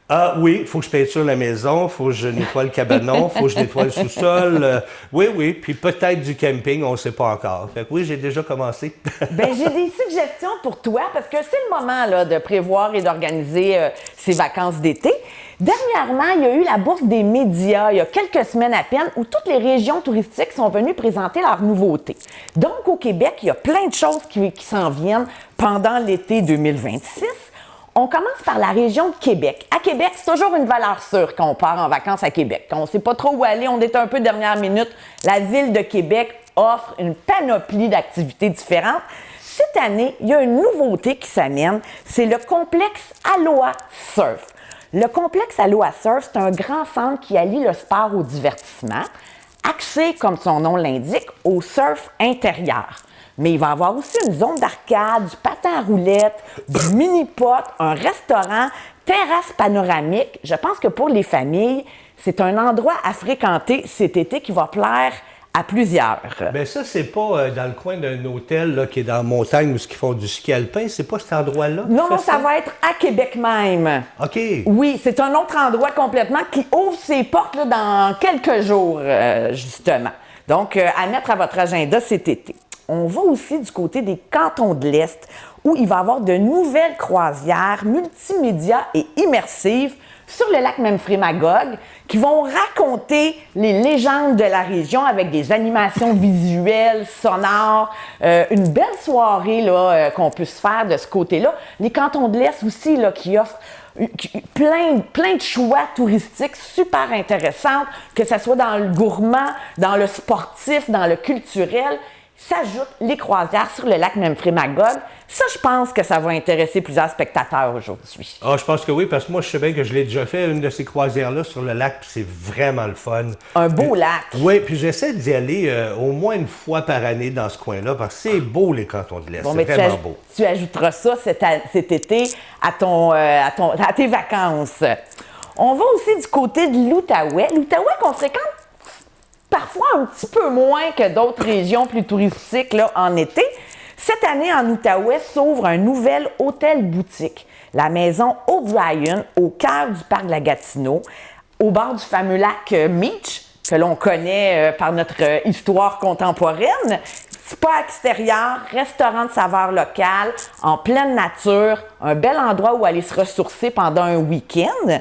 Ah oui, il faut que je peinture la maison, il faut que je nettoie le cabanon, il faut que je nettoie le sous-sol. Oui, puis peut-être du camping, on ne sait pas encore. Fait que oui, j'ai déjà commencé. Ben j'ai des suggestions pour toi parce que c'est le moment là, de prévoir et d'organiser ces vacances d'été. Dernièrement, il y a eu la bourse des médias, il y a quelques semaines à peine, où toutes les régions touristiques sont venues présenter leurs nouveautés. Donc, au Québec, il y a plein de choses qui s'en viennent pendant l'été 2026. On commence par la région de Québec. À Québec, c'est toujours une valeur sûre quand on part en vacances à Québec. Quand on ne sait pas trop où aller, on est un peu dernière minute. La ville de Québec offre une panoplie d'activités différentes. Cette année, il y a une nouveauté qui s'amène, c'est le complexe Aloha Surf. Le complexe Aloha Surf, c'est un grand centre qui allie le sport au divertissement, axé, comme son nom l'indique, au surf intérieur. Mais il va y avoir aussi une zone d'arcade, du patin à roulettes, du mini-pot, un restaurant, terrasse panoramique. Je pense que pour les familles, c'est un endroit à fréquenter cet été qui va plaire à plusieurs. Bien ça, c'est pas dans le coin d'un hôtel là, qui est dans la montagne où ils font du ski alpin. C'est pas cet endroit-là? Non, ça va être à Québec même. OK. Oui, c'est un autre endroit complètement qui ouvre ses portes là, dans quelques jours, justement. Donc, à mettre à votre agenda cet été. On va aussi du côté des cantons de l'Est, où il va y avoir de nouvelles croisières multimédia et immersives sur le lac Memphremagog qui vont raconter les légendes de la région avec des animations visuelles, sonores, une belle soirée là, qu'on peut se faire de ce côté-là. Les cantons de l'Est aussi là, qui offrent plein de choix touristiques super intéressants, que ce soit dans le gourmand, dans le sportif, dans le culturel. S'ajoutent les croisières sur le lac Memphremagog. Ça, je pense que ça va intéresser plusieurs spectateurs aujourd'hui. Ah, je pense que oui, parce que moi, je sais bien que je l'ai déjà fait, une de ces croisières-là sur le lac, puis c'est vraiment le fun. Un beau lac. Oui, puis j'essaie d'y aller au moins une fois par année dans ce coin-là, parce que c'est beau, les cantons de l'Est. Bon, c'est vraiment beau. Tu ajouteras ça cet été à tes vacances. On va aussi du côté de l'Outaouais. L'Outaouais qu'on fréquente parfois un petit peu moins que d'autres régions plus touristiques là, en été. Cette année, en Outaouais, s'ouvre un nouvel hôtel-boutique, la maison O'Brien, au cœur du parc de la Gatineau, au bord du fameux lac Meech, que l'on connaît par notre histoire contemporaine. Spa extérieur, restaurant de saveurs locales, en pleine nature, un bel endroit où aller se ressourcer pendant un week-end.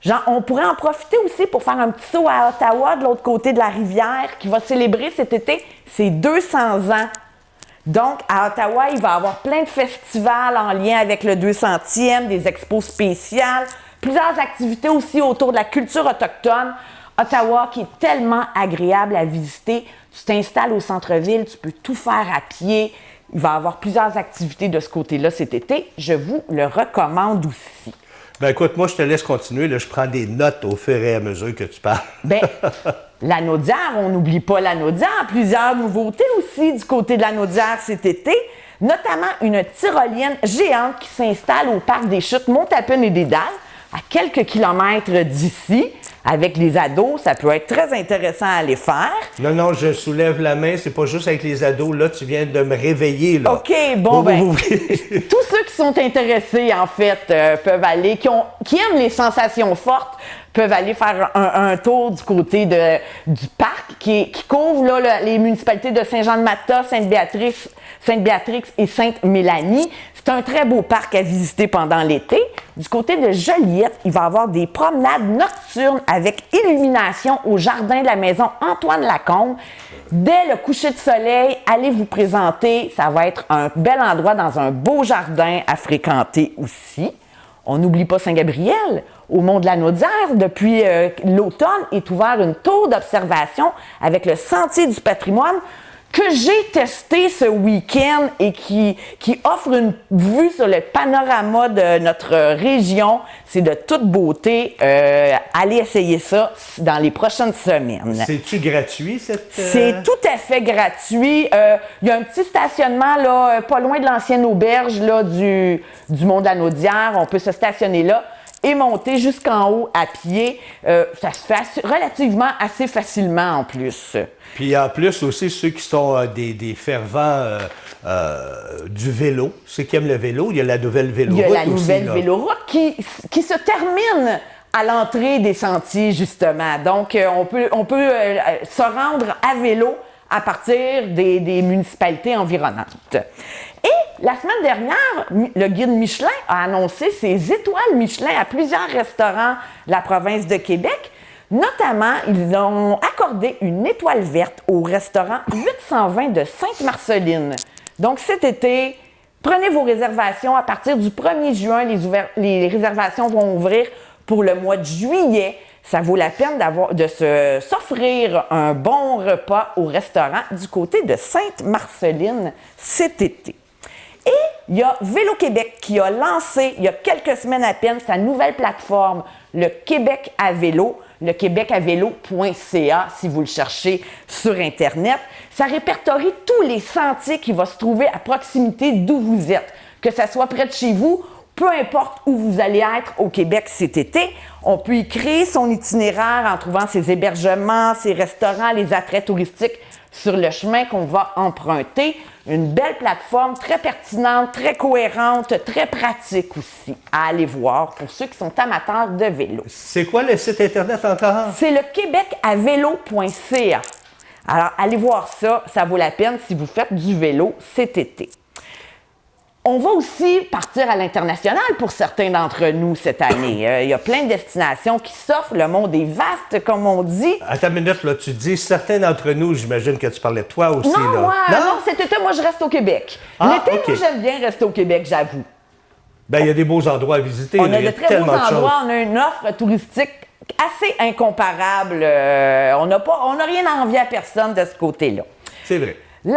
Genre, on pourrait en profiter aussi pour faire un petit saut à Ottawa, de l'autre côté de la rivière, qui va célébrer cet été ses 200 ans. Donc, à Ottawa, il va y avoir plein de festivals en lien avec le 200e, des expos spéciales, plusieurs activités aussi autour de la culture autochtone. Ottawa, qui est tellement agréable à visiter. Tu t'installes au centre-ville, tu peux tout faire à pied. Il va y avoir plusieurs activités de ce côté-là cet été. Je vous le recommande aussi. Ben écoute, moi, je te laisse continuer. Là, je prends des notes au fur et à mesure que tu parles. Bien, la Naudière, on n'oublie pas la Naudière. Plusieurs nouveautés aussi du côté de la Naudière cet été, notamment une tyrolienne géante qui s'installe au parc des Chutes Montapune et des Dalles, à quelques kilomètres d'ici. Avec les ados, ça peut être très intéressant à aller faire. Non, je soulève la main. C'est pas juste avec les ados. Là, tu viens de me réveiller, là. OK, bon, tous ceux qui sont intéressés, en fait, peuvent aller, qui aiment les sensations fortes, peuvent aller faire un tour du côté du parc qui couvre là, les municipalités de Saint-Jean-de-Mata, Sainte-Béatrix et Sainte-Mélanie. C'est un très beau parc à visiter pendant l'été. Du côté de Joliette, il va y avoir des promenades nocturnes avec illumination au jardin de la maison Antoine-Lacombe. Dès le coucher de soleil, allez vous présenter. Ça va être un bel endroit dans un beau jardin à fréquenter aussi. On n'oublie pas Saint-Gabriel. Au Mont de la Naudière, depuis l'automne, est ouvert une tour d'observation avec le Sentier du patrimoine que j'ai testé ce week-end et qui offre une vue sur le panorama de notre région. C'est de toute beauté. Allez essayer ça dans les prochaines semaines. C'est-tu gratuit, cette... C'est tout à fait gratuit. Il y a un petit stationnement là, pas loin de l'ancienne auberge là, du Mont de la Naudière. On peut se stationner là et monter jusqu'en haut à pied. Ça se fait relativement assez facilement en plus. Puis en plus aussi, ceux qui sont des fervents du vélo, ceux qui aiment le vélo, il y a la nouvelle véloroute aussi. Il y a la nouvelle véloroute qui se termine à l'entrée des sentiers, justement. Donc, on peut se rendre à vélo à partir des municipalités environnantes. Et la semaine dernière, le guide Michelin a annoncé ses étoiles Michelin à plusieurs restaurants de la province de Québec. Notamment, ils ont accordé une étoile verte au restaurant 820 de Sainte-Marceline. Donc, cet été, prenez vos réservations. À partir du 1er juin, les réservations vont ouvrir pour le mois de juillet. Ça vaut la peine de s'offrir un bon repas au restaurant du côté de Sainte-Marceline cet été. Et il y a Vélo-Québec qui a lancé, il y a quelques semaines à peine, sa nouvelle plateforme, le Québec à vélo, le québecavelo.ca, si vous le cherchez sur Internet. Ça répertorie tous les sentiers qui vont se trouver à proximité d'où vous êtes, que ça soit près de chez vous, peu importe où vous allez être au Québec cet été. On peut y créer son itinéraire en trouvant ses hébergements, ses restaurants, les attraits touristiques sur le chemin qu'on va emprunter. Une belle plateforme très pertinente, très cohérente, très pratique aussi à aller voir pour ceux qui sont amateurs de vélo. C'est quoi le site Internet encore? C'est le québecavelo.ca. Alors, allez voir ça, ça vaut la peine si vous faites du vélo cet été. On va aussi partir à l'international pour certains d'entre nous cette année. Il y a plein de destinations qui s'offrent. Le monde est vaste, comme on dit. Attends une minute, là, tu dis certains d'entre nous, j'imagine que tu parlais de toi aussi. Non, là. non, cet été, moi, je reste au Québec. Ah, L'été, OK. moi, j'aime bien rester au Québec, j'avoue. Ben, il y a des beaux endroits à visiter. On là, a il y de très beaux tellement de choses. endroits, on a une offre touristique assez incomparable. On n'a rien à envier à personne de ce côté-là. C'est vrai. Mais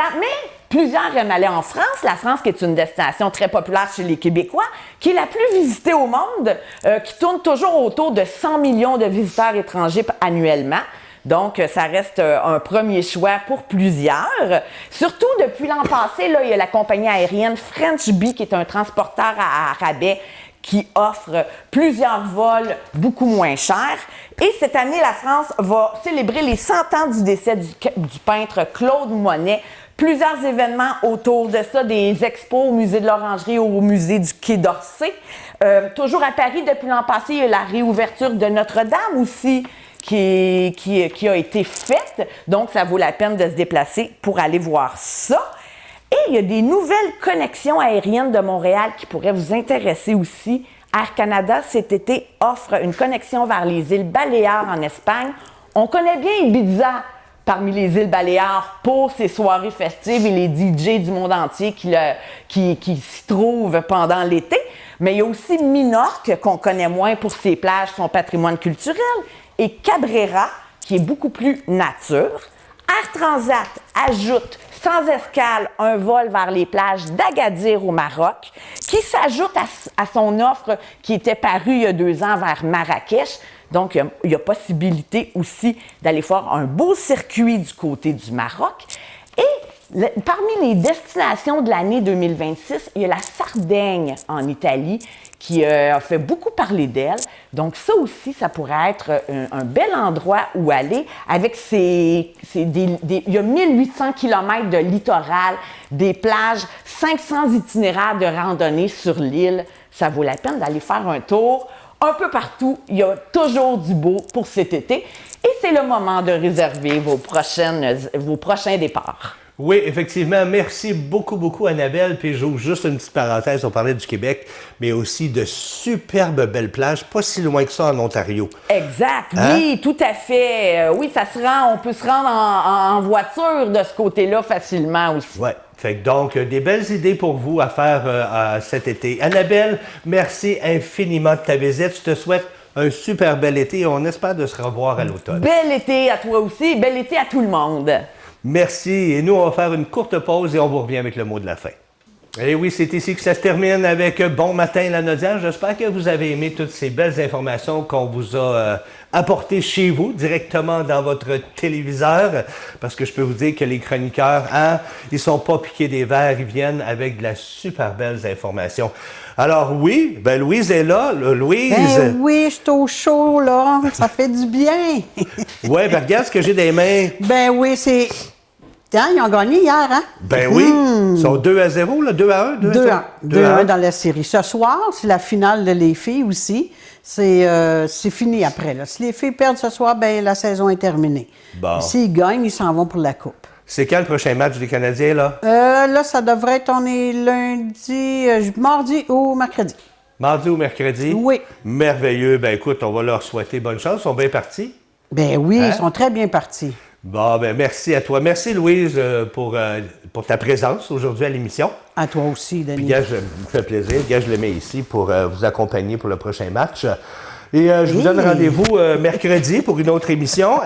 plusieurs aiment aller en France. La France, qui est une destination très populaire chez les Québécois, qui est la plus visitée au monde, qui tourne toujours autour de 100 millions de visiteurs étrangers annuellement. Donc, ça reste un premier choix pour plusieurs. Surtout, depuis l'an passé, là, il y a la compagnie aérienne French Bee, qui est un transporteur à rabais, qui offre plusieurs vols beaucoup moins chers. Et cette année, la France va célébrer les 100 ans du décès du peintre Claude Monet. Plusieurs événements autour de ça, des expos au musée de l'Orangerie, au musée du Quai d'Orsay. Toujours à Paris, depuis l'an passé, il y a la réouverture de Notre-Dame aussi, qui a été faite. Donc, ça vaut la peine de se déplacer pour aller voir ça. Et il y a des nouvelles connexions aériennes de Montréal qui pourraient vous intéresser aussi. Air Canada, cet été, offre une connexion vers les îles Baléares en Espagne. On connaît bien Ibiza parmi les îles Baléares pour ses soirées festives et les DJ du monde entier qui s'y trouvent pendant l'été. Mais il y a aussi Minorque, qu'on connaît moins pour ses plages, son patrimoine culturel, et Cabrera, qui est beaucoup plus nature. Air Transat ajoute sans escale un vol vers les plages d'Agadir au Maroc, qui s'ajoute à son offre qui était parue il y a 2 ans vers Marrakech. Donc, il y a possibilité aussi d'aller faire un beau circuit du côté du Maroc. Et parmi les destinations de l'année 2026, il y a la Sardaigne en Italie qui a fait beaucoup parler d'elle. Donc, ça aussi, ça pourrait être un bel endroit où aller avec il y a 1800 km de littoral, des plages, 500 itinéraires de randonnée sur l'île. Ça vaut la peine d'aller faire un tour. Un peu partout, il y a toujours du beau pour cet été. Et c'est le moment de réserver vos prochains départs. Oui, effectivement. Merci beaucoup, beaucoup, Annabelle. Puis j'ouvre juste une petite parenthèse. On parlait du Québec, mais aussi de superbes belles plages, pas si loin que ça en Ontario. Exact, Hein? oui, tout à fait. Oui, on peut se rendre en voiture de ce côté-là facilement aussi. Ouais. Fait que donc, des belles idées pour vous à faire cet été. Annabelle, merci infiniment de ta visite. Je te souhaite un super bel été et on espère de se revoir à l'automne. Bel été à toi aussi, bel été à tout le monde. Merci. Et nous, on va faire une courte pause et on vous revient avec le mot de la fin. Et oui, c'est ici que ça se termine avec Bon Matin Lanaudière. J'espère que vous avez aimé toutes ces belles informations qu'on vous a apportées chez vous, directement dans votre téléviseur. Parce que je peux vous dire que les chroniqueurs, ils sont pas piqués des verres, ils viennent avec de la super belles informations. Alors oui, Louise est là. Louise! Ben oui, je suis au chaud, là. Ça fait du bien. Ouais, regarde ce que j'ai des mains. Ben oui, c'est... Tiens, ils ont gagné hier, hein? Ben oui, ils sont 2-0, là, 2-1. 2-1. 2-1 dans la série. Ce soir, c'est la finale de les filles aussi. C'est fini après, là. Si les filles perdent ce soir, ben la saison est terminée. Bon. S'ils gagnent, ils s'en vont pour la Coupe. C'est quand le prochain match des Canadiens, là? Là, ça devrait être, on est lundi, mardi ou mercredi. Mardi ou mercredi? Oui. Merveilleux. Ben écoute, on va leur souhaiter bonne chance. Ils sont bien partis. Ben oui, Hein? ils sont très bien partis. Bon, ben merci à toi. Merci, Louise, pour ta présence aujourd'hui à l'émission. À toi aussi, Puis, Denis. gars, je me fait plaisir. Gars, je le mets ici pour vous accompagner pour le prochain match. Et je vous donne rendez-vous mercredi pour une autre émission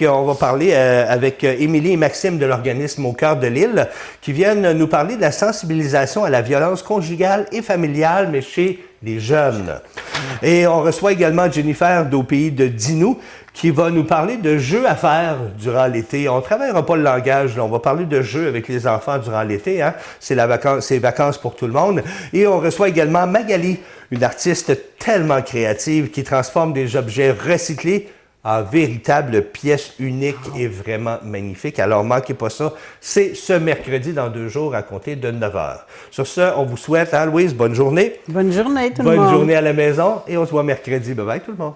on va parler avec Émilie et Maxime de l'organisme Au cœur de l'île qui viennent nous parler de la sensibilisation à la violence conjugale et familiale, mais chez les jeunes. Et on reçoit également Jennifer d'Au pays de Dinou qui va nous parler de jeux à faire durant l'été. On ne travaillera pas le langage, là. On va parler de jeux avec les enfants durant l'été. Hein? C'est vacances pour tout le monde. Et on reçoit également Magali, une artiste tellement créative qui transforme des objets recyclés en véritables pièces uniques et vraiment magnifiques. Alors, manquez pas ça. C'est ce mercredi dans 2 jours à compter de 9h. Sur ce, on vous souhaite, Louise, bonne journée. Bonne journée, tout le monde. Bonne journée à la maison et on se voit mercredi. Bye bye tout le monde.